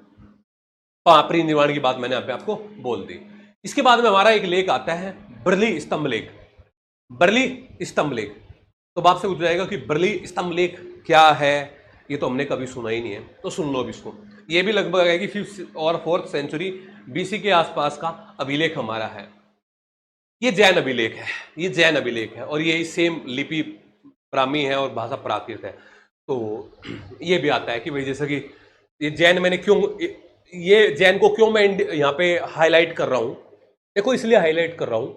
परिनिर्वाण की बात मैंने यहाँ पे आपको बोल दी। इसके बाद में हमारा एक लेख आता है बर्ली स्तंभ लेख। बर्ली स्तंभ लेख, तो बाप से पूछ जाएगा कि बर्ली स्तंभ लेख क्या है, ये तो हमने कभी सुना ही नहीं है, तो सुन लो अब इसको। ये भी लगभग है कि 5th और 4th सेंचुरी बीसी के आसपास का अभिलेख हमारा है। ये जैन अभिलेख है, ये जैन अभिलेख है, और ये सेम लिपि ब्राह्मी है और भाषा प्राकृत है। तो ये भी आता है कि भाई जैसे कि ये जैन मैंने क्यों, ये जैन को क्यों मैं यहाँ पे हाईलाइट कर रहा हूं, देखो इसलिए हाईलाइट कर रहा हूं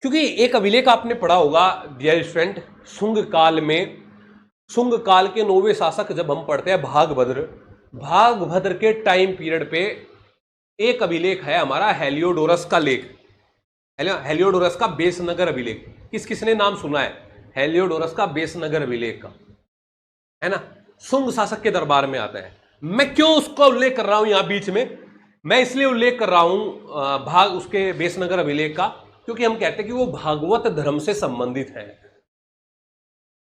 क्योंकि एक अभिलेख आपने पढ़ा होगा डियर स्टूडेंट, शुंग काल में, शुंग काल के 9वें शासक जब हम पढ़ते हैं भागभद्र, भागभद्र के टाइम पीरियड पे एक अभिलेख है हमारा हेलियोडोरस का लेख, हेलियोडोरस का बेसनगर अभिलेख। किस किसने नाम सुना है हेलियोडोरस का बेसनगर अभिलेख का, है ना, शुंग शासक के दरबार में आता है। मैं क्यों उसका उल्लेख कर रहा हूं यहां बीच में, मैं इसलिए उल्लेख कर रहा हूं भाग उसके बेसनगर अभिलेख का, क्योंकि हम कहते हैं कि वो भागवत धर्म से संबंधित है,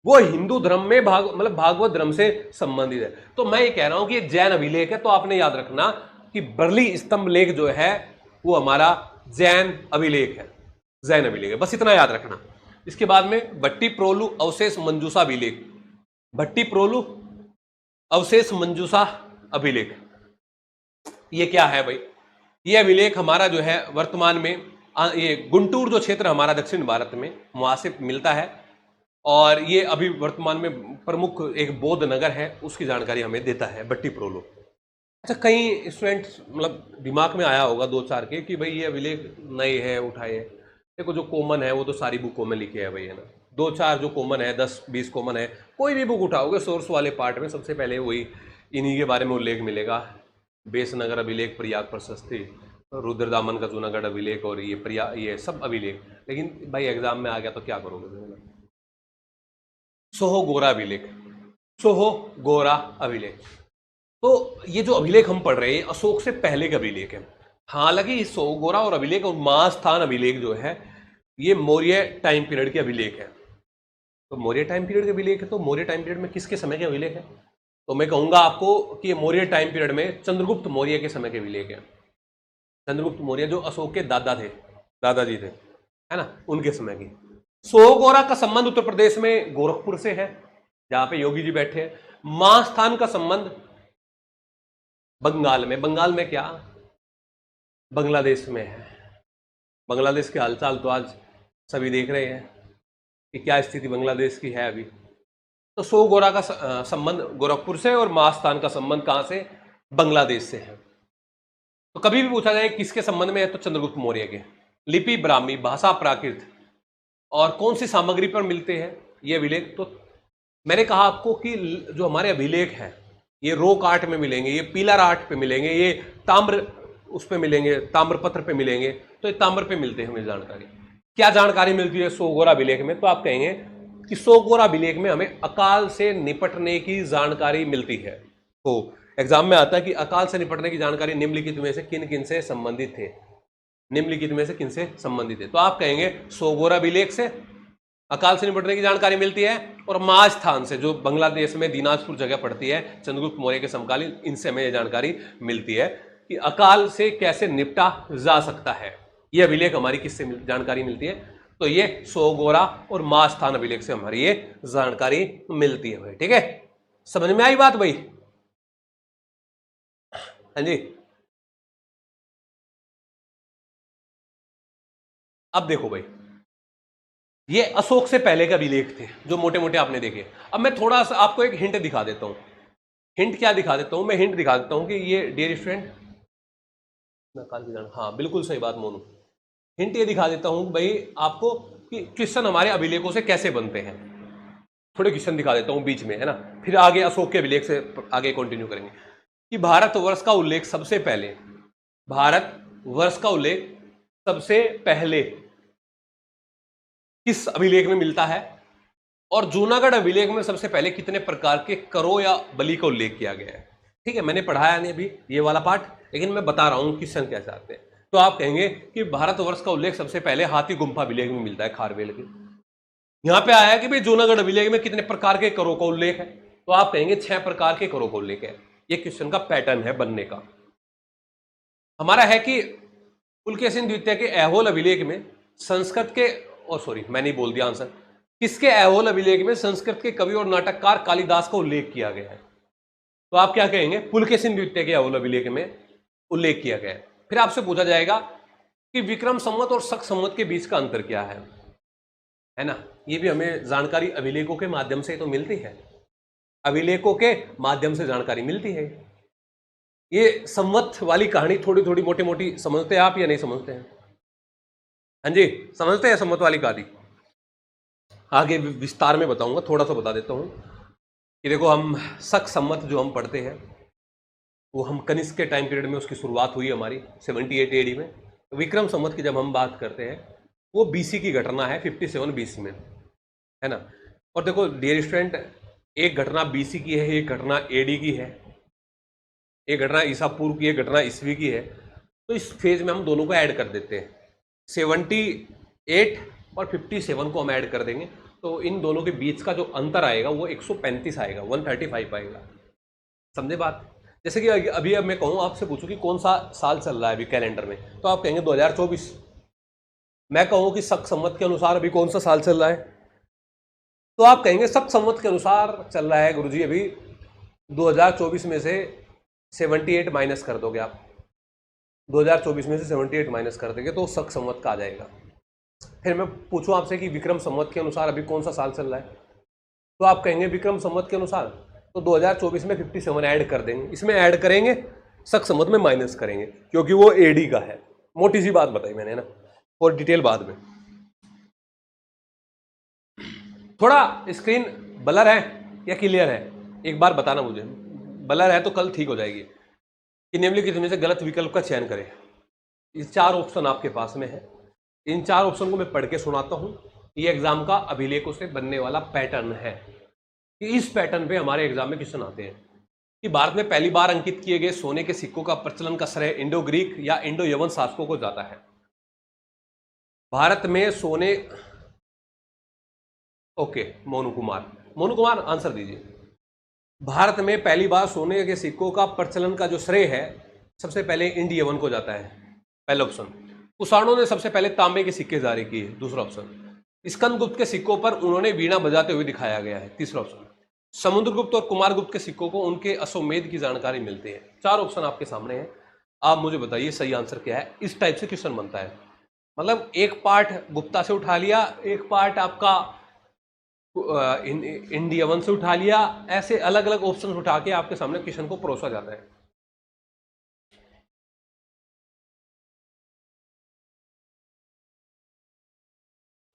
वो हिंदू धर्म में मतलब भागवत धर्म से संबंधित है। तो मैं ये कह रहा हूं कि ये जैन अभिलेख है, तो आपने याद रखना कि बर्ली स्तंभ लेख जो है वो हमारा जैन अभिलेख है, जैन अभिलेख है, बस इतना याद रखना। इसके बाद में भट्टी प्रोलु अवशेष मंजूषा अभिलेख, भट्टी प्रोलु अवशेष मंजूषा अभिलेख, ये क्या है भाई, ये अभिलेख हमारा जो है वर्तमान में ये गुंटूर जो क्षेत्र हमारा दक्षिण भारत में वहां से मिलता है, और ये अभी वर्तमान में प्रमुख एक बौद्ध नगर है उसकी जानकारी हमें देता है भट्टी प्रोलु। अच्छा, कई स्टूडेंट्स मतलब दिमाग में आया होगा 2-4 के कि भाई ये अभिलेख नए है उठाए, देखो जो कॉमन है वो तो सारी बुकों में लिखे है भाई, है ना, 2-4 जो कॉमन है, 10-20 कॉमन है, कोई भी बुक उठाओगे सोर्स वाले पार्ट में सबसे पहले वही इन्हीं के बारे में उल्लेख मिलेगा, बेसनगर अभिलेख, प्रयाग प्रशस्ति, रुद्रदामन का जूनागढ़ अभिलेख, और ये सब अभिलेख। लेकिन भाई एग्जाम में आ गया तो क्या करोगे, सोहो गोरा अभिलेख, सोहो गोरा अभिलेख। तो ये जो अभिलेख हम पढ़ रहे हैं अशोक से पहले का अभिलेख है, हालांकि सोहो गोरा और अभिलेख और महास्थान अभिलेख जो है ये मौर्य टाइम पीरियड के अभिलेख है। तो मौर्य टाइम पीरियड के अभिलेख है, तो मौर्य टाइम पीरियड में किसके समय के अभिलेख है, तो मैं कहूंगा आपको कि मौर्य टाइम पीरियड में चंद्रगुप्त मौर्य के समय के अभिलेख है। चंद्रगुप्त मौर्य जो अशोक के दादाजी थे, है ना, उनके समय की। सोहो गोरा का संबंध उत्तर प्रदेश में गोरखपुर से है जहां पे योगी जी बैठे हैं। महास्थान का संबंध बंगाल में, बंगाल में क्या, बांग्लादेश में है। बांग्लादेश के हालचाल तो आज सभी देख रहे हैं कि क्या स्थिति बांग्लादेश की है अभी। तो सोहो गोरा का संबंध गोरखपुर से और महास्थान का संबंध कहां से, बांग्लादेश से है। तो कभी भी पूछा जाए किसके संबंध में है तो चंद्रगुप्त मौर्य के। लिपि ब्राह्मी, भाषा प्राकृत, और कौन सी सामग्री पर मिलते हैं ये अभिलेख, तो मैंने कहा आपको कि जो हमारे अभिलेख हैं ये रोक आर्ट में मिलेंगे, ये पिलर आर्ट पे मिलेंगे, ये ताम्र उस पे मिलेंगे, ताम्रपत्र पे मिलेंगे, तो ये ताम्र पे मिलते हैं हमें जानकारी। क्या जानकारी मिलती है सोहो गोरा अभिलेख में, तो आप कहेंगे कि सोहो गोरा अभिलेख में हमें अकाल से निपटने की जानकारी मिलती है। तो एग्जाम में आता है कि अकाल से निपटने की जानकारी निम्नलिखित में से किन किन से संबंधित थे, निम्नलिखित में से किन से संबंधित है, तो आप कहेंगे सोहो गोरा अभिलेख से अकाल से निपटने की जानकारी मिलती है, और महास्थान से जो बांग्लादेश में दिनाजपुर जगह पड़ती है चंद्रगुप्त मौर्य के समकालीन, इनसे हमें यह जानकारी मिलती है कि अकाल से कैसे निपटा जा सकता है। यह अभिलेख हमारी किससे जानकारी मिलती है, तो ये सोहो गोरा और महास्थान अभिलेख से हमारी ये जानकारी मिलती है भाई। ठीक है, समझ में आई बात भाई, हाँ जी। अब देखो भाई, ये अशोक से पहले का अभिलेख थे जो मोटे मोटे आपने देखे। अब मैं थोड़ा सा आपको एक हिंट दिखा देता हूं। हिंट क्या दिखा देता हूं, मैं हिंट दिखा देता हूं कि ये डियर स्टूडेंट, हाँ बिल्कुल सही बात मोनू, हिंट ये दिखा देता हूं भाई आपको कि क्वेश्चन हमारे अभिलेखों से कैसे बनते हैं। थोड़े क्वेश्चन दिखा देता हूं बीच में, है ना, फिर आगे अशोक के अभिलेख से आगे कंटिन्यू करेंगे। कि भारतवर्ष का उल्लेख सबसे पहले, भारतवर्ष का उल्लेख सबसे पहले किस अभिलेख में मिलता है, और जूनागढ़ अभिलेख में सबसे पहले कितने प्रकार के करो या बलि का उल्लेख किया गया है। ठीक है, मैंने पढ़ाया नहीं अभी ये वाला पार्ट, लेकिन मैं बता रहा हूं क्वेश्चन कैसे आते हैं। तो आप कहेंगे कि भारतवर्ष का उल्लेख सबसे पहले हाथी गुम्फा अभिलेख में मिलता है, खारवेल के। यहां पे आया कि भाई जूनागढ़ अभिलेख में कितने प्रकार के करो का उल्लेख है, तो आप कहेंगे 6 प्रकार के करो का उल्लेख है। ये क्वेश्चन का पैटर्न है बनने का हमारा, है कि पुलकेशिन द्वितीय के ऐहोल अभिलेख में संस्कृत के, ओ सॉरी मैं नहीं बोल दिया आंसर, किसके ऐहोल अभिलेख में संस्कृत के कवि और नाटककार कालिदास का उल्लेख किया गया है? तो आप क्या कहेंगे? पुलकेशिन द्वितीय के ऐहोल अभिलेख में उल्लेख किया गया है। फिर आपसे पूछा जाएगा कि विक्रम संवत और शक संवत के बीच का अंतर क्या है ना? ये भी हमें जानकारी अभिलेखों के माध्यम से तो मिलती है, अभिलेखों के माध्यम से जानकारी मिलती है। ये संवत वाली कहानी थोड़ी थोड़ी मोटी मोटी समझते हैं आप या नहीं समझते हैं? हाँ जी, समझते हैं संवत वाली कहानी? आगे विस्तार में बताऊंगा, थोड़ा सा बता देता हूं कि देखो, हम शक संवत जो हम पढ़ते हैं वो हम कनिष्क के टाइम पीरियड में उसकी शुरुआत हुई हमारी 78 एडी में। विक्रम संवत की जब हम बात करते हैं वो बीसी की घटना है, 57 बीसी में, है ना? और देखो डियर स्टूडेंट, एक घटना बीसी की है, एक घटना एडी की है, एक घटना ईसा पूर्व की, एक घटना ईस्वी की है। तो इस फेज में हम दोनों को ऐड कर देते हैं, 78 और 57 को हम ऐड कर देंगे, तो इन दोनों के बीच का जो अंतर आएगा वो 135 आएगा, 135 आएगा। समझे बात? जैसे कि अभी अब मैं कहूँ, आपसे पूछूं कि कौन सा साल चल रहा है अभी कैलेंडर में, तो आप कहेंगे 2024। मैं कहूँ कि शक संवत के अनुसार अभी कौन सा साल चल रहा है, तो आप कहेंगे शक संवत के अनुसार चल रहा है गुरुजी अभी 2024 में से 78 माइनस कर दोगे आप, 2024 में से 78 माइनस कर देंगे तो शक संवत का आ जाएगा। फिर मैं पूछूं आपसे कि विक्रम संवत के अनुसार अभी कौन सा साल चल रहा है, तो आप कहेंगे विक्रम संवत के अनुसार, तो 2024 में 57 ऐड कर देंगे, इसमें ऐड करेंगे, शक संवत में माइनस करेंगे, क्योंकि वो एडी का है। मोटी सी बात बताई मैंने ना, और डिटेल बाद में। थोड़ा स्क्रीन ब्लर है या क्लियर है, एक बार बताना मुझे। ब्लर है तो कल ठीक हो जाएगी। कि निम्नलिखित में से गलत विकल्प का चयन करें। ये 4 ऑप्शन आपके पास में है, इन 4 ऑप्शन को मैं पढ़ के सुनाता हूं। ये एग्जाम का अभिलेखों से बनने वाला पैटर्न है कि इस पैटर्न पे हमारे एग्जाम में क्वेश्चन आते हैं कि भारत में पहली बार अंकित किए गए सोने के सिक्कों का प्रचलन का श्रेय इंडो ग्रीक या इंडो यवन शासकों को जाता है। भारत में सोने, ओके, मोनू कुमार आंसर दीजिए। भारत में पहली बार सोने के सिक्कों का प्रचलन का जो श्रेय है सबसे पहले इंडिया यवन को जाता है, पहला ऑप्शन। कुषाणों ने सबसे पहले तांबे के सिक्के जारी किए, दूसरा ऑप्शन। स्कंदगुप्त के सिक्कों पर उन्होंने वीणा बजाते हुए दिखाया गया है, तीसरा ऑप्शन। समुद्रगुप्त और कुमारगुप्त के सिक्कों को उनके अश्वमेध की जानकारी मिलती है। 4 ऑप्शन आपके सामने है, आप मुझे बताइए सही आंसर क्या है। इस टाइप से क्वेश्चन बनता है, मतलब एक पार्ट गुप्ता से उठा लिया, एक पार्ट आपका इंडिया वन से उठा लिया, ऐसे अलग अलग ऑप्शन उठा के आपके सामने क्वेश्चन को परोसा जाता है।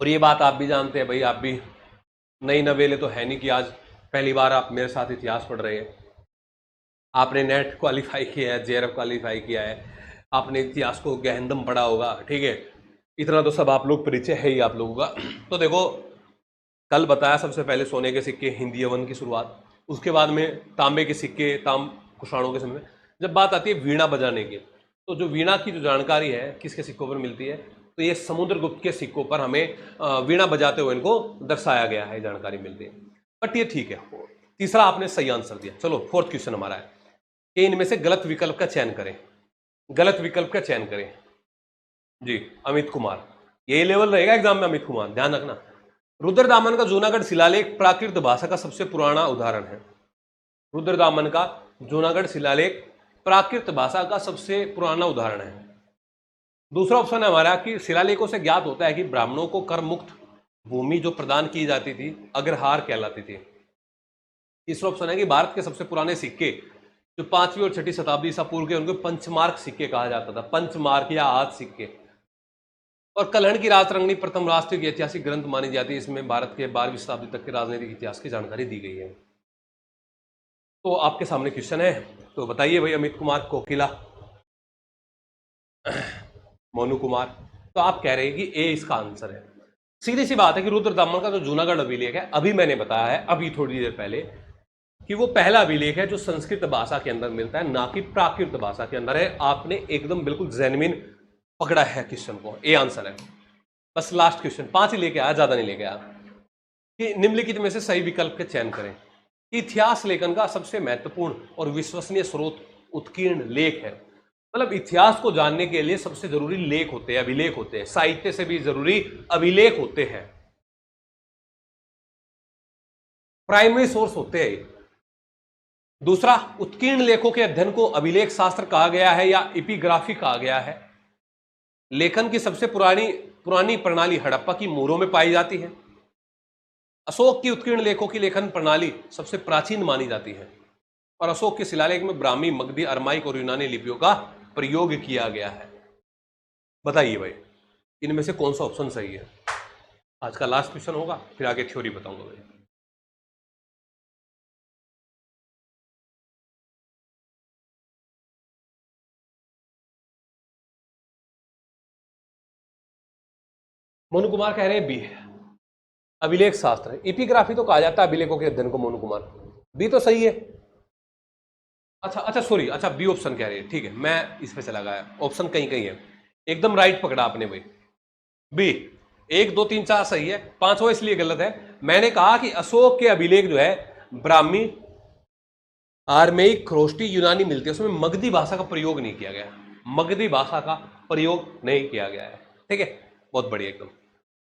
और ये बात आप भी जानते हैं भाई, आप भी नई नवेले तो है नहीं कि आज पहली बार आप मेरे साथ इतिहास पढ़ रहे हैं। आपने नेट क्वालिफाई किया है, जेआरएफ क्वालिफाई किया है, आपने इतिहास को गहनदम पढ़ा होगा, ठीक है, इतना तो सब आप लोग परिचय है ही आप लोगों का। तो देखो, कल बताया सबसे पहले सोने के सिक्के, हिंदी यवन की शुरुआत, उसके बाद में तांबे के सिक्के, कुषाणों के समय में। जब बात आती है वीणा बजाने की, तो जो वीणा की जो जानकारी है किसके सिक्कों पर मिलती है, तो ये समुद्रगुप्त के सिक्कों पर हमें वीणा बजाते हुए इनको दर्शाया गया है, जानकारी मिलती है। बट ये ठीक है, तीसरा आपने सही आंसर दिया। चलो 4th क्वेश्चन हमारा है कि इनमें से गलत विकल्प का चयन करें, गलत विकल्प का चयन करें जी। अमित कुमार, यही लेवल रहेगा एग्जाम में, अमित कुमार ध्यान रखना। रुद्रदामन का जूनागढ़ शिलालेख प्राकृत भाषा का सबसे पुराना उदाहरण है। रुद्रदामन का जूनागढ़ शिलालेख प्राकृत भाषा का सबसे पुराना उदाहरण है। दूसरा ऑप्शन है हमारा कि शिलालेखों से ज्ञात होता है कि ब्राह्मणों को कर मुक्त भूमि जो प्रदान की जाती थी अग्रहार कहलाती थी। तीसरा ऑप्शन है कि भारत के सबसे पुराने सिक्के जो 5वीं और 6ठी शताब्दी ईसा पूर्व के, उनको पंचमार्क सिक्के कहा जाता था, पंचमार्क या आद सिक्के। और कलहण की राजतरंगिणी प्रथम राष्ट्रीय की ऐतिहासिक ग्रंथ मानी जाती है, इसमें भारत के 12वीं शताब्दी तक के राजनीतिक इतिहास की जानकारी दी गई है। तो आपके सामने क्वेश्चन है, तो बताइए भाई। अमित कुमार, कोकिला, मोनू कुमार, तो आप कह रहे हैं कि ए इसका आंसर है। सीधी सी बात है कि रुद्रदामन का जो जूनागढ़ अभिलेख है, अभी मैंने बताया है अभी थोड़ी देर पहले कि वो पहला अभिलेख है जो संस्कृत भाषा के अंदर मिलता है, ना कि प्राकृत भाषा के अंदर है। आपने एकदम बिल्कुल जेन्युइन पकड़ा है क्वेश्चन को, ए आंसर है। बस लास्ट क्वेश्चन, 5 ही लेके आया, ज्यादा नहीं लेके आया। कि निम्नलिखित में से सही विकल्प के चयन करें। इतिहास लेखन का सबसे महत्वपूर्ण और विश्वसनीय स्रोत उत्कीर्ण लेख है। मतलब इतिहास को जानने के लिए सबसे जरूरी लेख होते हैं, अभिलेख होते हैं। साहित्य से भी जरूरी अभिलेख होते हैं, प्राइमरी सोर्स होते हैं। दूसरा, उत्कीर्ण लेखों के अध्ययन को अभिलेख शास्त्र कहा गया है या एपिग्राफी कहा गया है। लेखन की सबसे पुरानी प्रणाली हड़प्पा की मूरों में पाई जाती है। अशोक की उत्कीर्ण लेखों की लेखन प्रणाली सबसे प्राचीन मानी जाती है और अशोक के शिलालेख में ब्राह्मी, मगधी, अरमाइक और यूनानी लिपियों का प्रयोग किया गया है। बताइए भाई, इनमें से कौन सा ऑप्शन सही है? आज का लास्ट क्वेश्चन होगा, फिर आगे थ्योरी बताऊंगा भाई। मोनू कुमार कह रहे हैं बी, अभिलेख शास्त्र। एपिग्राफी तो कहा जाता है अभिलेखों के अध्ययन को। मोनू कुमार, बी तो सही है। अच्छा सॉरी, अच्छा बी ऑप्शन कह रहे हैं, ठीक है, मैं इस पे चला गया, ऑप्शन कहीं कहीं है। एकदम राइट पकड़ा आपने भाई, बी। 1 2 3 4 सही है, पांचवा इसलिए गलत है, मैंने कहा कि अशोक के अभिलेख जो है ब्राह्मी, आर्मेइक, ख्रोष्टी, यूनानी मिलते हैं, उसमें मगधी भाषा का प्रयोग नहीं किया गया। मगधी भाषा का प्रयोग नहीं किया गया है, ठीक है। बहुत बढ़िया, एकदम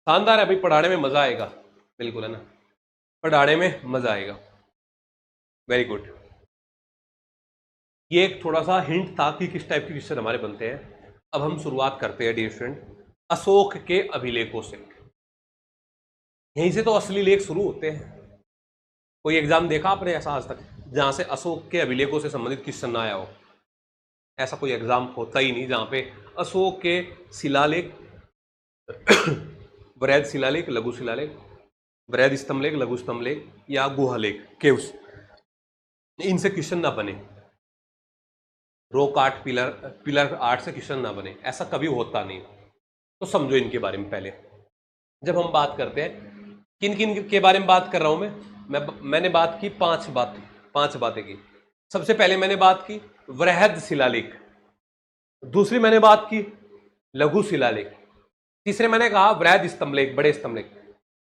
शानदार है भाई, पढ़ाने में मजा आएगा। बिल्कुल है ना, पढ़ाने में मजा आएगा। Very good. ये एक थोड़ा सा हिंट था कि किस टाइप के क्वेश्चन हमारे बनते हैं। अब हम शुरुआत करते हैं डियर स्टूडेंट, अशोक के अभिलेखों से। यहीं से तो असली लेख शुरू होते हैं। कोई एग्जाम देखा आपने ऐसा आज तक जहां से अशोक के अभिलेखों से संबंधित क्वेश्चन ना आया हो? ऐसा कोई एग्जाम होता ही नहीं जहां पे अशोक के शिलालेख, वृहद शिलालेख, लघु शिलालेख, वृहद स्तंभलेख, लघु स्तंभलेख या गुहालेख, केव्स, इनसे क्वेश्चन ना बने। रॉक आर्ट, पिलर आर्ट से क्वेश्चन ना बने, ऐसा कभी होता नहीं। तो समझो इनके बारे में पहले। जब हम बात करते हैं, किन किन के बारे में बात कर रहा हूं मैंने बात की पांच बातें की। सबसे पहले मैंने बात की वृहद शिलालेख, दूसरी मैंने बात की लघु शिलालेख, तीसरे मैंने कहा वृहद स्तंभलेख, बड़े स्तंभलेख,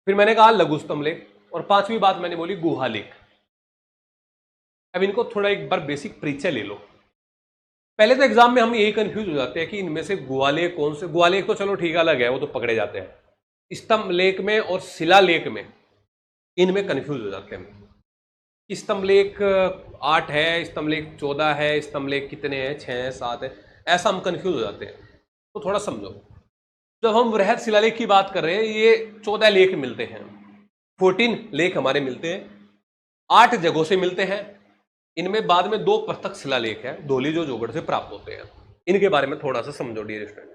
फिर मैंने कहा लघु स्तंभलेख, और पांचवी बात मैंने बोली गुहालेख। अब इनको थोड़ा एक बार बेसिक परिचय ले लो। पहले तो एग्जाम में हम यही कंफ्यूज हो जाते हैं कि इनमें से गुहालेख कौन से। गुहालेख तो चलो ठीक अलग है, वो तो पकड़े जाते हैं। स्तंभलेख में और शिलालेख में, इनमें कंफ्यूज हो जाते हैं। स्तंभलेख 8 है, स्तंभलेख 14 है, स्तंभलेख कितने हैं, 6 है, 7 है, ऐसा हम कंफ्यूज हो जाते हैं। तो थोड़ा समझो, जब हम वृहद शिलालेख की बात कर रहे हैं, ये 14 लेख मिलते हैं, 14 लेख हमारे मिलते हैं, 8 जगहों से मिलते हैं। इनमें बाद में 2 पृथक शिलालेख है, धौली जो जोगढ़ से प्राप्त होते हैं। इनके बारे में थोड़ा सा समझो डियर स्टूडेंट।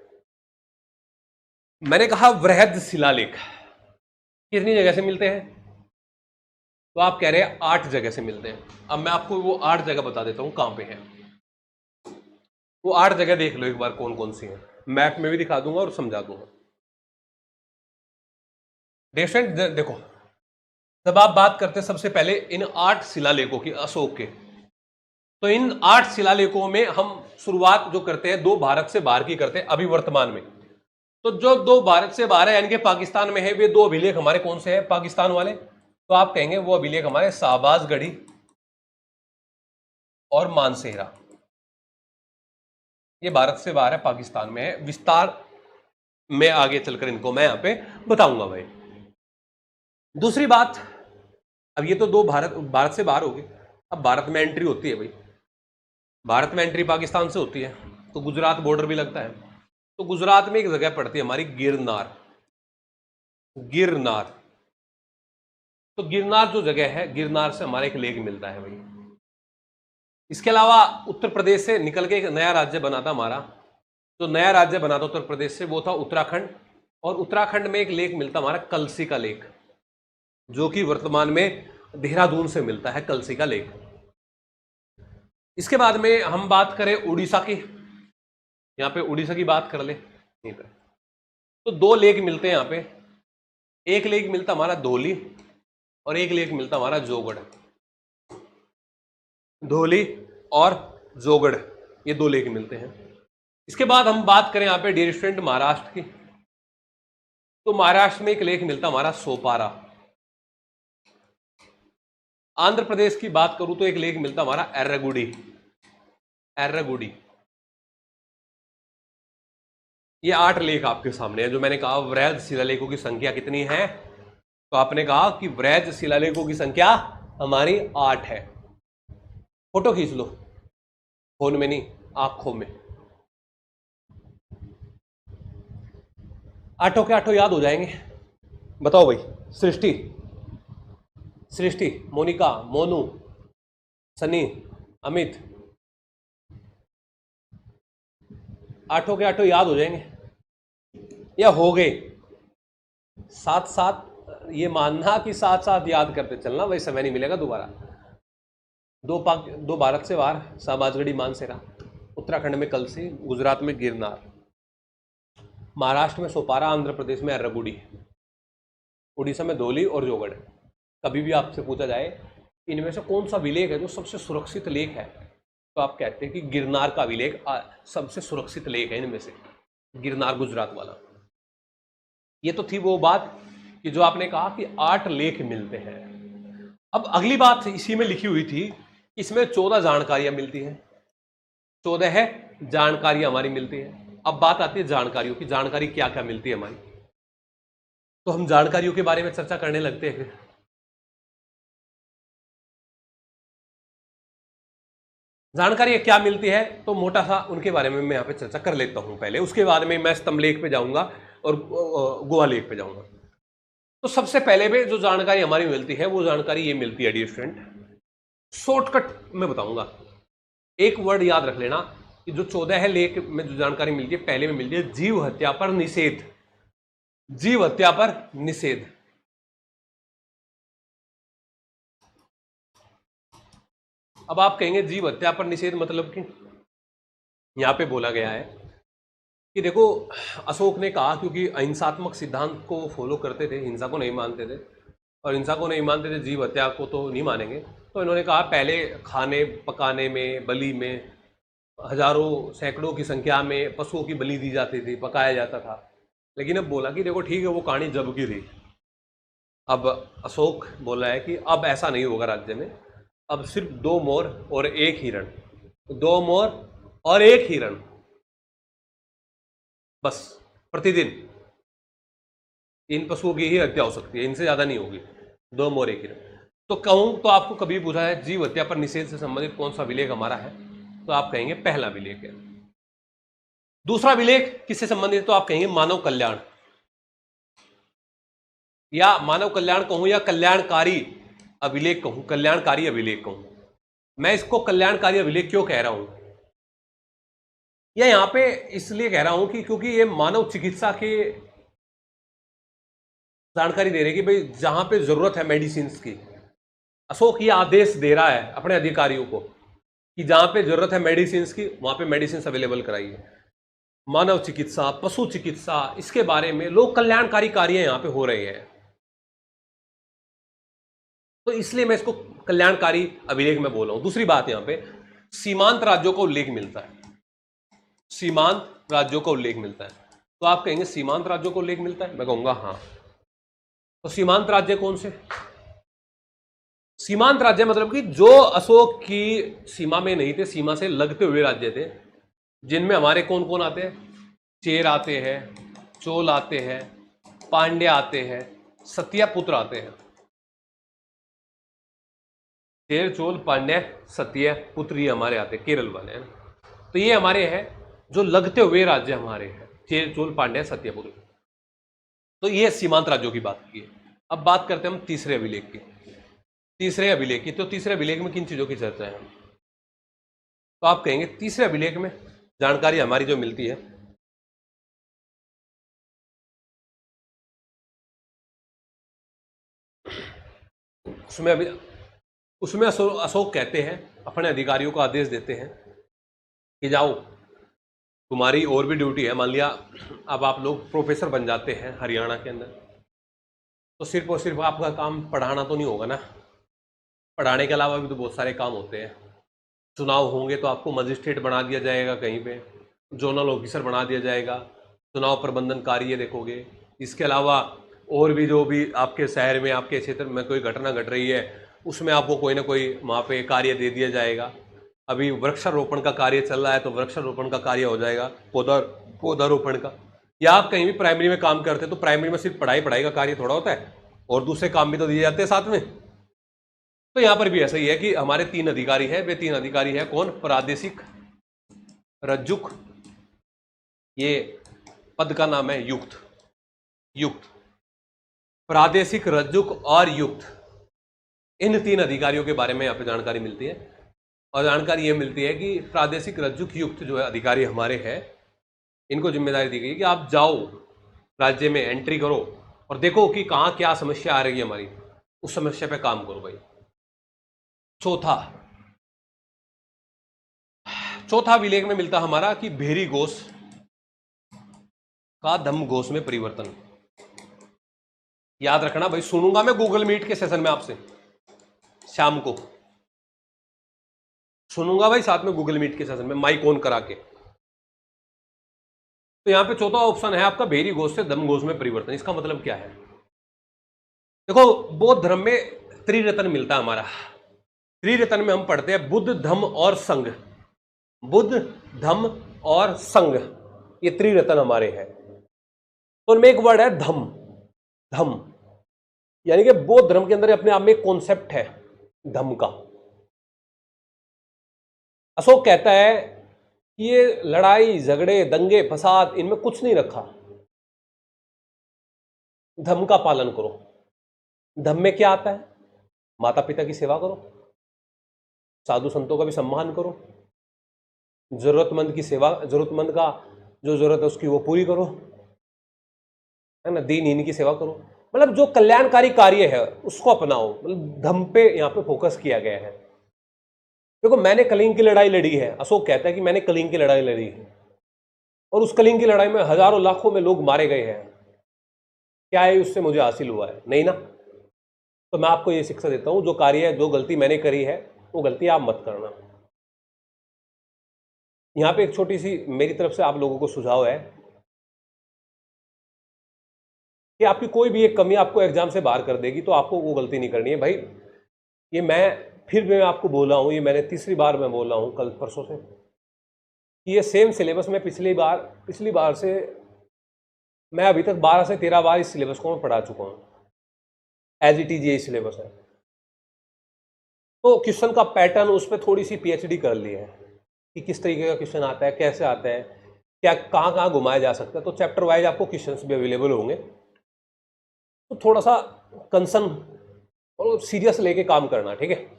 मैंने कहा वृहद शिलालेख कितनी जगह से मिलते हैं, तो आप कह रहे हैं 8 जगह से मिलते हैं। अब मैं आपको वो 8 जगह बता देता हूं कहां पे है। वो 8 जगह देख लो एक बार कौन कौन सी है, मैप में भी दिखा दूंगा और समझा दूंगा। देखो, जब आप बात करते हैं सबसे पहले इन 8 शिलालेखों की अशोक के, तो इन 8 शिलालेखों में हम शुरुआत जो करते हैं 2 भारत से बाहर की करते हैं अभी वर्तमान में। तो जो 2 भारत से बाहर है यानी कि पाकिस्तान में है, वे 2 अभिलेख हमारे कौन से हैं, पाकिस्तान वाले। तो आप कहेंगे वो अभिलेख हमारे शाहबाजगढ़ी और मानसेहरा, ये भारत से बाहर है, पाकिस्तान में है। विस्तार में आगे चलकर इनको मैं यहां पे बताऊंगा भाई। दूसरी बात, अब ये तो 2 भारत से बाहर हो गए। अब भारत में एंट्री होती है भाई, भारत में एंट्री पाकिस्तान से होती है, तो गुजरात बॉर्डर भी लगता है। तो गुजरात में एक जगह पड़ती है हमारी गिरनार। गिरनार, तो गिरनार जो जगह है, गिरनार से हमारा एक लेख मिलता है भाई। इसके अलावा उत्तर प्रदेश से निकल के एक नया राज्य बना था हमारा, जो नया राज्य बना था उत्तर प्रदेश से, वो था उत्तराखंड। और उत्तराखंड में एक लेख मिलता हमारा कलसी का लेख, जो कि वर्तमान में देहरादून से मिलता है, कलसी का लेख। इसके बाद में हम बात करें उड़ीसा की, यहां पे उड़ीसा की बात कर ले यहीं पे, तो 2 लेख मिलते हैं यहां पे। एक लेख मिलता हमारा धौली और एक लेख मिलता हमारा जोगढ़। धौली और जोगढ़, ये 2 लेख मिलते हैं। इसके बाद हम बात करें यहां पे डियर स्टूडेंट महाराष्ट्र की, तो महाराष्ट्र में एक लेख मिलता हमारा सोपारा। आंध्र प्रदेश की बात करूं तो एक लेख मिलता हमारा एर्रागुडी। एर्रागुडी, ये 8 लेख आपके सामने है। जो मैंने कहा वृहद शिलालेखों की संख्या कितनी है, तो आपने कहा कि वृहद शिलालेखों की संख्या हमारी 8 है। फोटो खींच लो, फोन में नहीं, आंखों में। आठों के आठों याद हो जाएंगे। बताओ भाई। सृष्टि, सृष्टि, मोनिका, मोनू, सनी, अमित, आठों के आठों याद हो जाएंगे या हो गए? साथ साथ ये मानना कि साथ साथ याद करते चलना, वही समय नहीं मिलेगा दोबारा। दो भारत से बाहर समाजगढ़ी मानसेरा, उत्तराखंड में कलसी, गुजरात में गिरनार, महाराष्ट्र में सोपारा, आंध्र प्रदेश में अर्रगुडी, उड़ीसा में धौली और जोगढ़। कभी भी आपसे पूछा जाए इनमें से कौन सा विलेख है जो सबसे सुरक्षित लेख है, तो आप कहते हैं कि गिरनार का विलेख सबसे सुरक्षित लेख है इनमें से, गिरनार गुजरात वाला। ये तो थी वो बात कि जो आपने कहा कि 8 लेख मिलते हैं। अब अगली बात इसी में लिखी हुई थी, इसमें 14 जानकारियां मिलती हैं, 14 है जानकारियां हमारी मिलती हैं। अब बात आती है जानकारियों की, जानकारी क्या क्या मिलती है हमारी। तो हम जानकारियों के बारे में चर्चा करने लगते हैं। जानकारी क्या मिलती है तो मोटा सा उनके बारे में मैं यहाँ पे चर्चा कर लेता हूँ पहले, उसके बाद में मैं स्तंभ लेख पे जाऊंगा और गुहा लेख पे जाऊंगा। तो सबसे पहले में जो जानकारी हमारी मिलती है वो जानकारी ये मिलती है डियर स्टूडेंट, शॉर्टकट में बताऊंगा। एक वर्ड याद रख लेना कि जो 14 है लेख में जो जानकारी मिलती है, पहले में मिलती है जीव हत्या पर निषेध। जीव हत्या पर निषेध। अब आप कहेंगे जीव हत्या पर निषेध मतलब कि यहां पे बोला गया है कि देखो अशोक ने कहा, क्योंकि अहिंसात्मक सिद्धांत को फॉलो करते थे, हिंसा को नहीं मानते थे, और हिंसा को नहीं मानते थे, जीव हत्या को तो नहीं मानेंगे। तो इन्होंने कहा पहले खाने पकाने में, बलि में हजारों सैकड़ों की संख्या में पशुओं की बलि दी जाती थी, पकाया जाता था। लेकिन अब बोला कि देखो ठीक है वो कहानी जब की थी। अब अशोक बोला है कि अब ऐसा नहीं होगा राज्य में, अब सिर्फ 2 मोर और 1 हिरण, 2 मोर और 1 हिरण बस प्रतिदिन इन पशुओं की ही हत्या हो सकती है, इनसे ज्यादा नहीं होगी। 2 मोर 1 हिरण। तो कहूं तो आपको कभी पूछा है जीव हत्या पर निषेध से संबंधित कौन सा विलेख हमारा है, तो आप कहेंगे पहला विलेख है। दूसरा विलेख किससे संबंधित, तो आप कहेंगे मानव कल्याण, या मानव कल्याण कहूं या कल्याणकारी अभिलेख कहूं, कल्याणकारी अभिलेख कहूं। मैं इसको कल्याणकारी अभिलेख क्यों कह रहा हूं, या यहां पे इसलिए कह रहा हूं कि क्योंकि ये मानव चिकित्सा की जानकारी दे रहे कि भाई जहां पे जरूरत है मेडिसिन की, अशोक ये आदेश दे रहा है अपने अधिकारियों को कि जहां पे जरूरत है मेडिसिन की वहां पे मेडिसिन अवेलेबल कराइए। मानव चिकित्सा, पशु चिकित्सा, इसके बारे में लोक कल्याणकारी कार्य यहां पे हो रहे हैं, तो इसलिए मैं इसको कल्याणकारी अभिलेख में बोल रहा हूं। दूसरी बात यहां पे सीमांत राज्यों का उल्लेख मिलता है, सीमांत राज्यों का उल्लेख मिलता है। तो आप कहेंगे सीमांत राज्यों का उल्लेख मिलता है, मैं कहूंगा हाँ। तो सीमांत राज्य कौन से, सीमांत राज्य मतलब कि जो अशोक की सीमा में नहीं थे, सीमा से लगते हुए राज्य थे, जिनमें हमारे कौन कौन आते हैं, चेर आते हैं, चोल आते हैं, पांड्या आते हैं, सत्यापुत्र आते हैं। चेर, चोल, पांड्या, सत्यापुत्र ये हमारे आते हैं, केरल वाले हैं। तो ये हमारे हैं जो लगते हुए राज्य हमारे हैं, चेर, चोल, पांड्या, सत्यापुत्र। तो ये सीमांत राज्यों की बात की है। अब बात करते हैं हम तीसरे अभिलेख की, तीसरे अभिलेख की। तो तीसरे अभिलेख में किन चीजों की चर्चा है, तो आप कहेंगे तीसरे अभिलेख में जानकारी हमारी जो मिलती है उसमें अशोक कहते हैं, अपने अधिकारियों को आदेश देते हैं कि जाओ तुम्हारी और भी ड्यूटी है। मान लिया अब आप लोग प्रोफेसर बन जाते हैं हरियाणा के अंदर, तो सिर्फ और सिर्फ आपका काम पढ़ाना तो नहीं होगा ना, पढ़ाने के अलावा भी तो बहुत सारे काम होते हैं। चुनाव होंगे तो आपको मजिस्ट्रेट बना दिया जाएगा, कहीं पे जोनल ऑफिसर बना दिया जाएगा, चुनाव प्रबंधन कार्य देखोगे। इसके अलावा और भी जो भी आपके शहर में, आपके क्षेत्र में कोई घटना घट रही है, उसमें आपको कोई ना कोई वहाँ पे कार्य दे दिया जाएगा। अभी वृक्षारोपण का कार्य चल रहा है तो वृक्षारोपण का कार्य हो जाएगा, पौधारोपण का। या आप कहीं भी प्राइमरी में काम करते हैं तो प्राइमरी में सिर्फ पढ़ाई पढ़ाई का कार्य थोड़ा होता है, और दूसरे काम भी तो दिए जाते हैं साथ में। तो यहां पर भी ऐसा ही है कि हमारे 3 अधिकारी है, वे 3 अधिकारी है कौन? प्रादेशिक, रज्जुक, ये पद का नाम है युक्त। युक्त, प्रादेशिक, रज्जुक और युक्त, इन 3 अधिकारियों के बारे में यहाँ पे जानकारी मिलती है। और जानकारी ये मिलती है कि प्रादेशिक, रज्जुक, युक्त जो है अधिकारी हमारे हैं, इनको जिम्मेदारी दी गई कि आप जाओ राज्य में, एंट्री करो और देखो कि कहाँ क्या समस्या आ रही है हमारी, उस समस्या पे काम करो भाई। चौथा विलेख में मिलता हमारा कि भेरी घोष का धम्म घोष में परिवर्तन। याद रखना भाई, सुनूंगा मैं गूगल मीट के सेशन में आपसे शाम को, सुनूंगा भाई साथ में गूगल मीट के सेशन में माइक ऑन करा के। तो यहां पे चौथा ऑप्शन है आपका भेरी घोष से धम्म घोष में परिवर्तन। इसका मतलब क्या है? देखो, बौद्ध धर्म में त्रिरत्न मिलता है हमारा। त्रिरत्न में हम पढ़ते हैं बुद्ध, धम्म और संघ। बुद्ध, धम्म और संघ, ये त्रिरत्न हमारे हैं। तो उनमें एक वर्ड है धम्म। धम्म यानी कि बौद्ध धर्म के अंदर अपने आप में एक कॉन्सेप्ट है धम्म का। अशोक कहता है कि ये लड़ाई झगड़े दंगे फसाद इनमें कुछ नहीं रखा, धम्म का पालन करो। धम्म में क्या आता है? माता पिता की सेवा करो, साधु संतों का भी सम्मान करो, जरूरतमंद की सेवा, जरूरतमंद का जो जरूरत है उसकी वो पूरी करो, है ना, दीनहीन की सेवा करो। मतलब जो कल्याणकारी कार्य है उसको अपनाओ। मतलब धम्म पे यहाँ पे फोकस किया गया है। देखो, मैंने कलिंग की लड़ाई लड़ी है, अशोक कहता है कि मैंने कलिंग की लड़ाई लड़ी है, और उस कलिंग की लड़ाई में हजारों लाखों में लोग मारे गए हैं। क्या है उससे मुझे हासिल हुआ है? नहीं ना। तो मैं आपको ये शिक्षा देता हूं, जो कार्य, जो गलती मैंने करी है वो गलती आप मत करना। यहां पे एक छोटी सी मेरी तरफ से आप लोगों को सुझाव है कि आपकी कोई भी एक कमी आपको एग्जाम से बाहर कर देगी, तो आपको वो गलती नहीं करनी है भाई। ये मैं आपको बोल रहा हूँ, ये मैंने तीसरी बार मैं बोल रहा हूँ कल परसों से, कि ये सेम सिलेबस में पिछली बार से मैं अभी तक 12 से 13 बार इस सिलेबस को मैं पढ़ा चुका हूँ। एज इट इज ये सिलेबस है। तो क्वेश्चन का पैटर्न उस पर थोड़ी सी पीएचडी कर ली है कि किस तरीके का क्वेश्चन आता है, कैसे आता है, क्या कहाँ कहाँ घुमाया जा सकता है। तो चैप्टर वाइज आपको क्वेश्चंस भी अवेलेबल होंगे। तो थोड़ा सा कंसर्न और सीरियस लेके काम करना, ठीक है।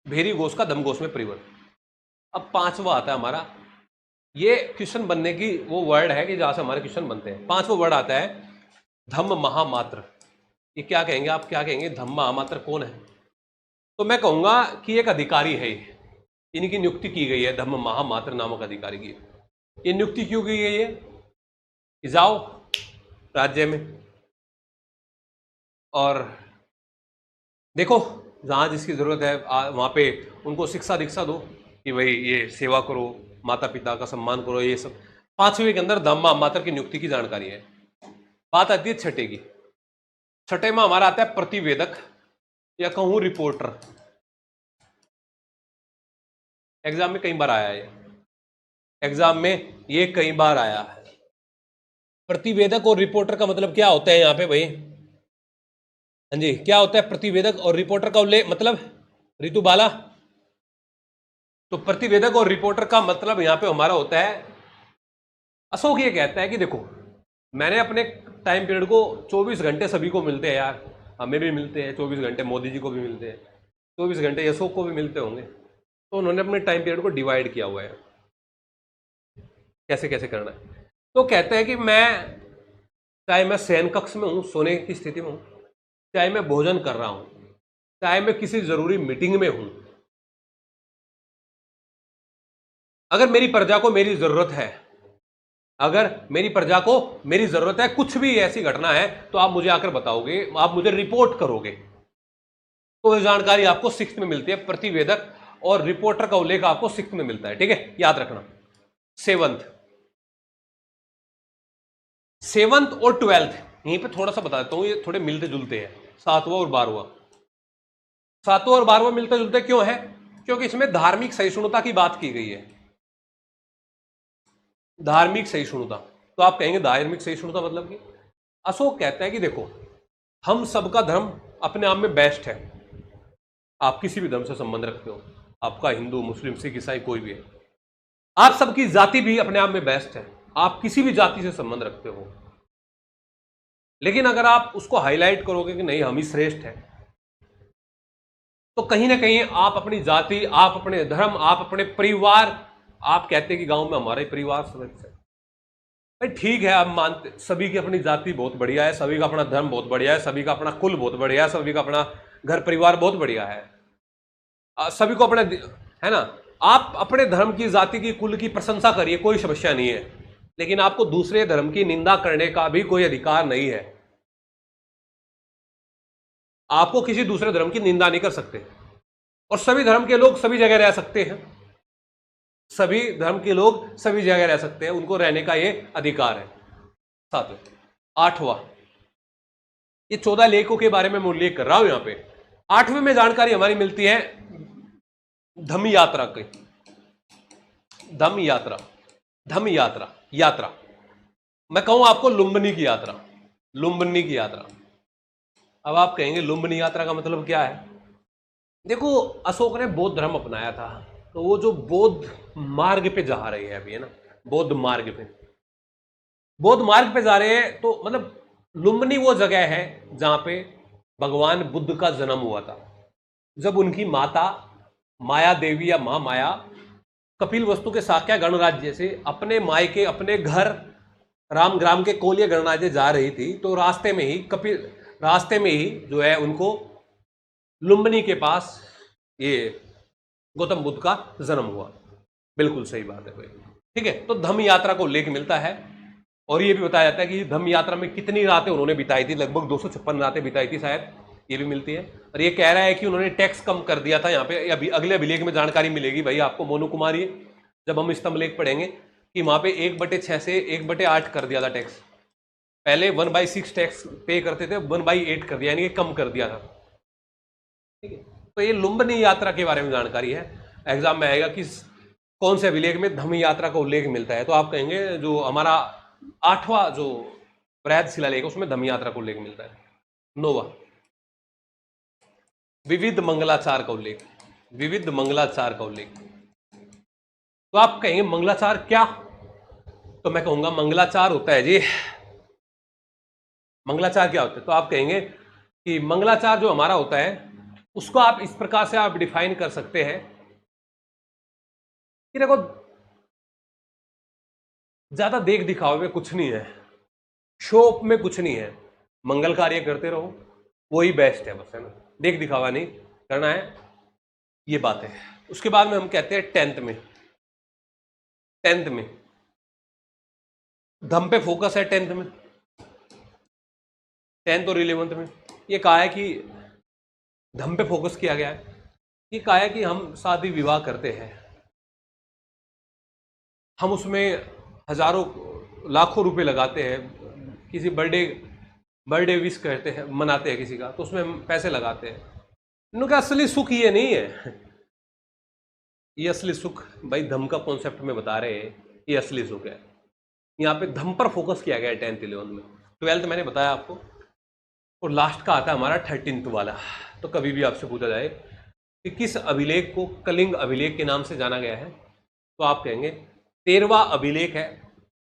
भेरी घोष का धम्म घोष में परिवर्तन। अब 5वां आता है हमारा, ये क्वेश्चन बनने की वो वर्ड है कि जहां से हमारे क्वेश्चन बनते हैं। 5वां वर्ड आता है धम्म महामात्र। ये क्या कहेंगे आप? क्या कहेंगे? धम्म महामात्र कौन है? तो मैं कहूंगा कि एक अधिकारी है, इनकी नियुक्ति की गई है धम्म महामात्र नामक अधिकारी की। ये नियुक्ति क्यों की गई है? कि जाओ राज्य में और देखो जहां जिसकी जरूरत है वहां पे उनको शिक्षा दीक्षा दो कि भाई ये सेवा करो, माता पिता का सम्मान करो, ये सब। 5वें के अंदर धम्म महामात्र की नियुक्ति की जानकारी है। बात आती है छठे की। छठे में हमारा आता है प्रतिवेदक या कहूं रिपोर्टर। एग्जाम में कई बार आया है, एग्जाम में ये कई बार आया है। प्रतिवेदक और रिपोर्टर का मतलब क्या होता है यहां पे भाई? हाँ जी, क्या होता है प्रतिवेदक और रिपोर्टर का उल्लेख? मतलब रितु बाला, तो प्रतिवेदक और रिपोर्टर का मतलब यहां पे हमारा होता है, अशोक ये कहता है कि देखो मैंने अपने टाइम पीरियड को 24 घंटे सभी को मिलते हैं यार, हमें भी मिलते हैं 24 घंटे, मोदी जी को भी मिलते हैं 24 घंटे, अशोक को भी मिलते होंगे। तो उन्होंने अपने टाइम पीरियड को डिवाइड किया हुआ है, कैसे कैसे करना है। तो कहते हैं कि मैं, चाहे मैं शयन कक्ष में हूं, सोने की स्थिति में हूं, चाहे मैं भोजन कर रहा हूं, चाहे मैं किसी जरूरी मीटिंग में हूं, अगर मेरी प्रजा को मेरी जरूरत है, अगर मेरी प्रजा को मेरी जरूरत है, कुछ भी ऐसी घटना है तो आप मुझे आकर बताओगे, आप मुझे रिपोर्ट करोगे। तो ये जानकारी आपको 6th में मिलती है। प्रतिवेदक और रिपोर्टर का उल्लेख आपको 6th में मिलता है, ठीक है, याद रखना। 7th और 12th यहीं पे थोड़ा सा बता देता हूं, ये थोड़े मिलते जुलते हैं। 7वां और 12वां, 7वां और 12वां मिलते जुलते क्यों है? क्योंकि इसमें धार्मिक सहिष्णुता की बात की गई है। धार्मिक सहिष्णुता, तो आप कहेंगे धार्मिक सहिष्णुता मतलब कि अशोक कहता है कि देखो, हम सबका धर्म अपने आप में बेस्ट है। आप किसी भी धर्म से संबंध रखते हो, आपका हिंदू, मुस्लिम, सिख, ईसाई कोई भी है, आप सबकी जाति भी अपने आप में बेस्ट है, आप किसी भी जाति से संबंध रखते हो। लेकिन अगर आप उसको हाईलाइट करोगे कि नहीं हम ही श्रेष्ठ हैं, तो कहीं ना कहीं आप अपनी जाति, आप अपने धर्म, आप अपने परिवार, आप कहते हैं कि गांव में हमारा ही परिवार सदस्य है। भाई ठीक है, आप मानते, सभी की अपनी जाति बहुत बढ़िया है, सभी का अपना धर्म बहुत बढ़िया है, सभी का अपना कुल बहुत बढ़िया है, सभी का अपना घर परिवार बहुत बढ़िया है, सभी को अपने, है ना, आप अपने धर्म की, जाति की, कुल की प्रशंसा करिए, कोई समस्या नहीं है। लेकिन आपको दूसरे धर्म की निंदा करने का भी कोई अधिकार नहीं है। आपको किसी दूसरे धर्म की निंदा नहीं कर सकते, और सभी धर्म के लोग सभी जगह रह सकते हैं, सभी धर्म के लोग सभी जगह रह सकते हैं, उनको रहने का ये अधिकार है। सातवें, आठवां, ये 14 लेखों के बारे में मैं उल्लेख कर रहा हूं यहां पे। 8वें में जानकारी हमारी मिलती है धम्म यात्रा की। धम्म यात्रा, धम्म यात्रा, यात्रा, मैं कहूं आपको लुम्बिनी की यात्रा, लुम्बिनी की यात्रा। अब आप कहेंगे लुम्बिनी यात्रा का मतलब क्या है? देखो, अशोक ने बौद्ध धर्म अपनाया था, तो वो जो बौद्ध मार्ग पे जा रहे हैं अभी, है ना, बौद्ध मार्ग पे, बौद्ध मार्ग पे जा रहे हैं, तो मतलब लुम्बिनी वो जगह है जहां पे भगवान बुद्ध का जन्म हुआ था, जब उनकी माता माया देवी या मां माया कपिल वस्तु के साक्या गणराज्य से अपने मायके, अपने घर रामग्राम के कोलिय गणराज्य जा रही थी, तो रास्ते में ही जो है उनको लुम्बिनी के पास ये गौतम बुद्ध का जन्म हुआ। बिल्कुल सही बात है भाई, ठीक है। तो धम्म यात्रा को उल्लेख मिलता है, और ये भी बताया जाता है कि धम्म यात्रा में कितनी रातें उन्होंने बिताई थी, लगभग 256 रातें बिताई थी शायद, ये भी मिलती है। और ये कह रहा है कि उन्होंने टैक्स कम कर दिया था। यहाँ पे अभी अगले अभिलेख में जानकारी मिलेगी भाई आपको, मोनू कुमार, ये जब हम स्तंभलेख पढ़ेंगे, कि वहां पे 1/6 से 1/8 कर दिया था टैक्स। पहले 1/6 टैक्स पे करते थे, 1/8 कर दिया, यानी कि कम कर दिया था, ठीक है। तो ये लुम्बिनी यात्रा के बारे में जानकारी है, एग्जाम में आएगा कि कौन से अभिलेख में धम्म यात्रा का उल्लेख मिलता है। तो आप कहेंगे जो हमारा 8वां जो बृहद शिलालेख है उसमें धम्म यात्रा का उल्लेख मिलता है। 9वां, विविध मंगलाचार का उल्लेख, विविध मंगलाचार का उल्लेख। तो आप कहेंगे मंगलाचार क्या? तो मैं कहूंगा मंगलाचार होता है जी, मंगलाचार क्या होता है? तो आप कहेंगे कि मंगलाचार जो हमारा होता है उसको आप इस प्रकार से आप डिफाइन कर सकते हैं कि देखो, ज्यादा देख दिखावे में कुछ नहीं है, शो में कुछ नहीं है, मंगल कार्य करते रहो, वही बेस्ट है बस, है ना, देख दिखावा नहीं करना है, ये बात है। उसके बाद में हम कहते हैं 10th में धम्म पे फोकस है। 10th में, 10th और 11th में ये कहा है कि धम्म पे फोकस किया गया है। ये कहा है कि हम शादी विवाह करते हैं, हम उसमें हजारों लाखों रुपए लगाते हैं, किसी बर्थडे विश करते हैं, मनाते हैं किसी का, तो उसमें हम पैसे लगाते हैं। उनका असली सुख ये नहीं है, ये असली सुख भाई धम्म का कॉन्सेप्ट में बता रहे हैं, ये असली सुख है। यहाँ पे धम्म पर फोकस किया गया है 10th 11th में। 12th मैंने बताया आपको, और लास्ट का आता है हमारा 13th वाला। तो कभी भी आपसे पूछा जाए कि किस अभिलेख को कलिंग अभिलेख के नाम से जाना गया है, तो आप कहेंगे 13वां अभिलेख है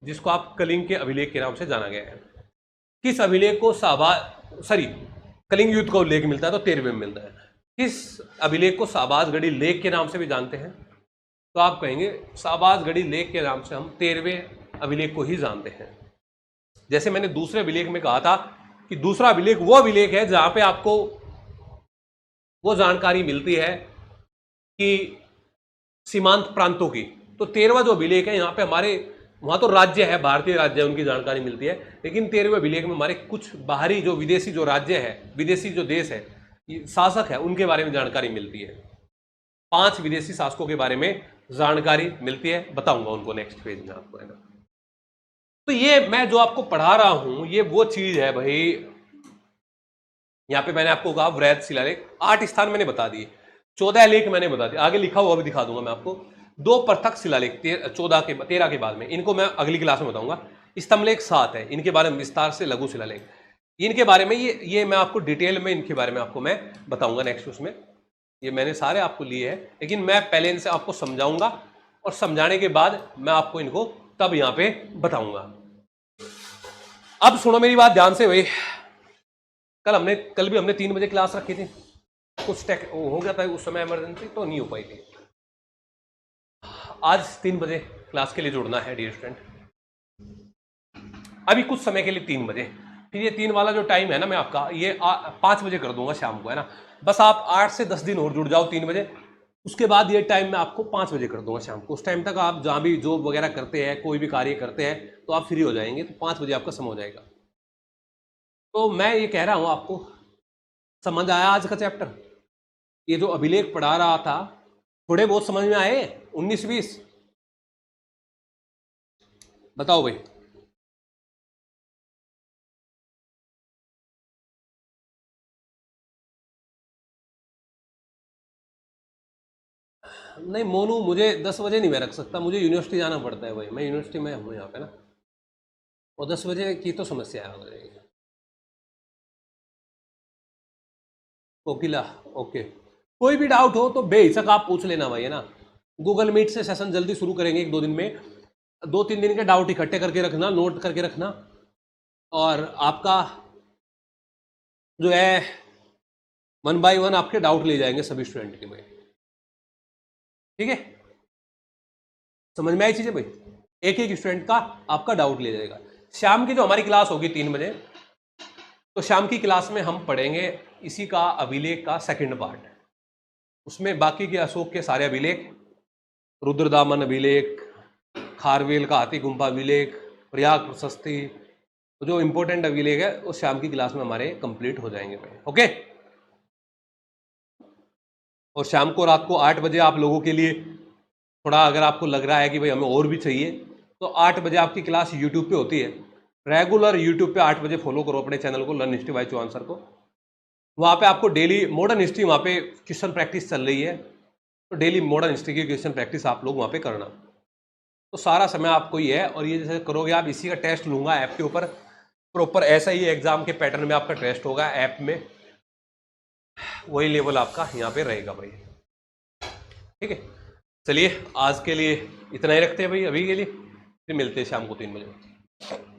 जिसको आप कलिंग के अभिलेख के नाम से जाना गया है। किस अभिलेख को कलिंग युद्ध का उल्लेख मिलता है, तो 13वें में मिलता है। किस अभिलेख को शाहबाजगढ़ी लेख के नाम से भी जानते हैं, तो आप कहेंगे शाहबाजगढ़ी लेख के नाम से हम 13वें अभिलेख को ही जानते हैं। जैसे मैंने दूसरे अभिलेख में कहा था कि दूसरा अभिलेख वो अभिलेख है जहां पे आपको वो जानकारी मिलती है कि सीमांत प्रांतों की, तो 13वां जो अभिलेख है यहाँ पे हमारे, वहां तो राज्य है, भारतीय राज्य है, उनकी जानकारी मिलती है, लेकिन 13वें अभिलेख में हमारे कुछ बाहरी जो विदेशी जो राज्य है, विदेशी जो देश है, शासक है, उनके बारे में जानकारी मिलती है। 5 विदेशी शासकों के बारे में जानकारी मिलती है, बताऊंगा उनको नेक्स्ट पेज में आपको, है ना। तो ये मैं जो आपको पढ़ा रहा हूं ये वो चीज है भाई। यहां पे मैंने आपको कहा वृहद शिलालेख 8 स्थान मैंने बता दिए, 14 लेख मैंने बता दिए, आगे लिखा हुआ भी दिखा दूंगा मैं आपको। 2 पृथक शिलालेख 13 के बाद में, इनको मैं अगली क्लास में बताऊंगा। स्तंभलेख 7 है, इनके बारे में विस्तार से लघु शिलालेख, इनके बारे में ये मैं आपको डिटेल में इनके बारे में आपको मैं बताऊंगा नेक्स्ट उसमें। ये मैंने सारे आपको लिए हैं, लेकिन मैं पहले इनसे आपको समझाऊंगा और समझाने के बाद मैं आपको इनको तब यहाँ पे बताऊंगा। अब सुनो मेरी बात ध्यान से भाई। कल भी हमने 3 बजे क्लास रखी थी, कुछ टेक हो गया था उस समय, इमरजेंसी तो नहीं हो पाई थी। आज 3 बजे क्लास के लिए जुड़ना है डियर स्टूडेंट, अभी कुछ समय के लिए 3 बजे। फिर ये 3 वाला जो टाइम है ना मैं आपका ये 5 बजे कर दूंगा शाम को, है ना। बस आप 8 से 10 दिन और जुड़ जाओ 3 बजे, उसके बाद ये टाइम मैं आपको 5 बजे कर दूंगा शाम को। उस टाइम तक आप जहाँ भी जॉब वगैरह करते हैं, कोई भी कार्य करते हैं, तो आप फ्री हो जाएंगे, तो 5 बजे आपका समय हो जाएगा। तो मैं ये कह रहा हूँ आपको समझ आया आज का चैप्टर? ये जो अभिलेख पढ़ा रहा था थोड़े बहुत समझ में आए? 19-20 बताओ भाई। नहीं मोनू, मुझे 10 बजे नहीं मैं रख सकता, मुझे यूनिवर्सिटी जाना पड़ता है भाई, मैं यूनिवर्सिटी में हूँ यहाँ पे ना, और 10 बजे की तो समस्या है हो जाएगी। कोकिला, ओके। कोई भी डाउट हो तो बेहिचक आप पूछ लेना भाई, है ना। गूगल मीट से सेशन जल्दी शुरू करेंगे 1-2 दिन में, 2-3 दिन के डाउट इकट्ठे करके रखना, नोट करके रखना, और आपका जो है 1 बाय 1 आपके डाउट ले जाएंगे सभी स्टूडेंट के भाई, ठीक है। समझ में आई चीजें भाई? एक एक स्टूडेंट का आपका डाउट ले जाएगा। शाम की जो हमारी क्लास होगी 3 बजे, तो शाम की क्लास में हम पढ़ेंगे इसी का अभिलेख का सेकंड पार्ट। उसमें बाकी के अशोक के सारे अभिलेख, रुद्रदामन अभिलेख, खारवेल का हाथी गुम्फा अभिलेख, प्रयाग प्रशस्ति, जो इंपॉर्टेंट अभिलेख है वो शाम की क्लास में हमारे कंप्लीट हो जाएंगे भाई, ओके। और शाम को रात को 8 बजे आप लोगों के लिए थोड़ा, अगर आपको लग रहा है कि भाई हमें और भी चाहिए, तो 8 बजे आपकी क्लास यूट्यूब पे होती है, रेगुलर यूट्यूब पे 8 बजे फॉलो करो अपने चैनल को, learn history by Chauhan sir को। वहाँ पे आपको डेली मॉडर्न हिस्ट्री, वहाँ पे क्वेश्चन प्रैक्टिस चल रही है, तो डेली मॉडर्न हिस्ट्री की क्वेश्चन प्रैक्टिस आप लोग वहाँ पे करना। तो सारा समय आपको ही है, और ये जैसे करोगे आप, इसी का टेस्ट लूँगा ऐप के ऊपर, प्रॉपर ऐसा ही एग्जाम के पैटर्न में आपका टेस्ट होगा ऐप में, वही लेवल आपका यहाँ पे रहेगा भाई, ठीक है। चलिए आज के लिए इतना ही रखते हैं भाई अभी के लिए, फिर मिलते हैं शाम को 3 बजे।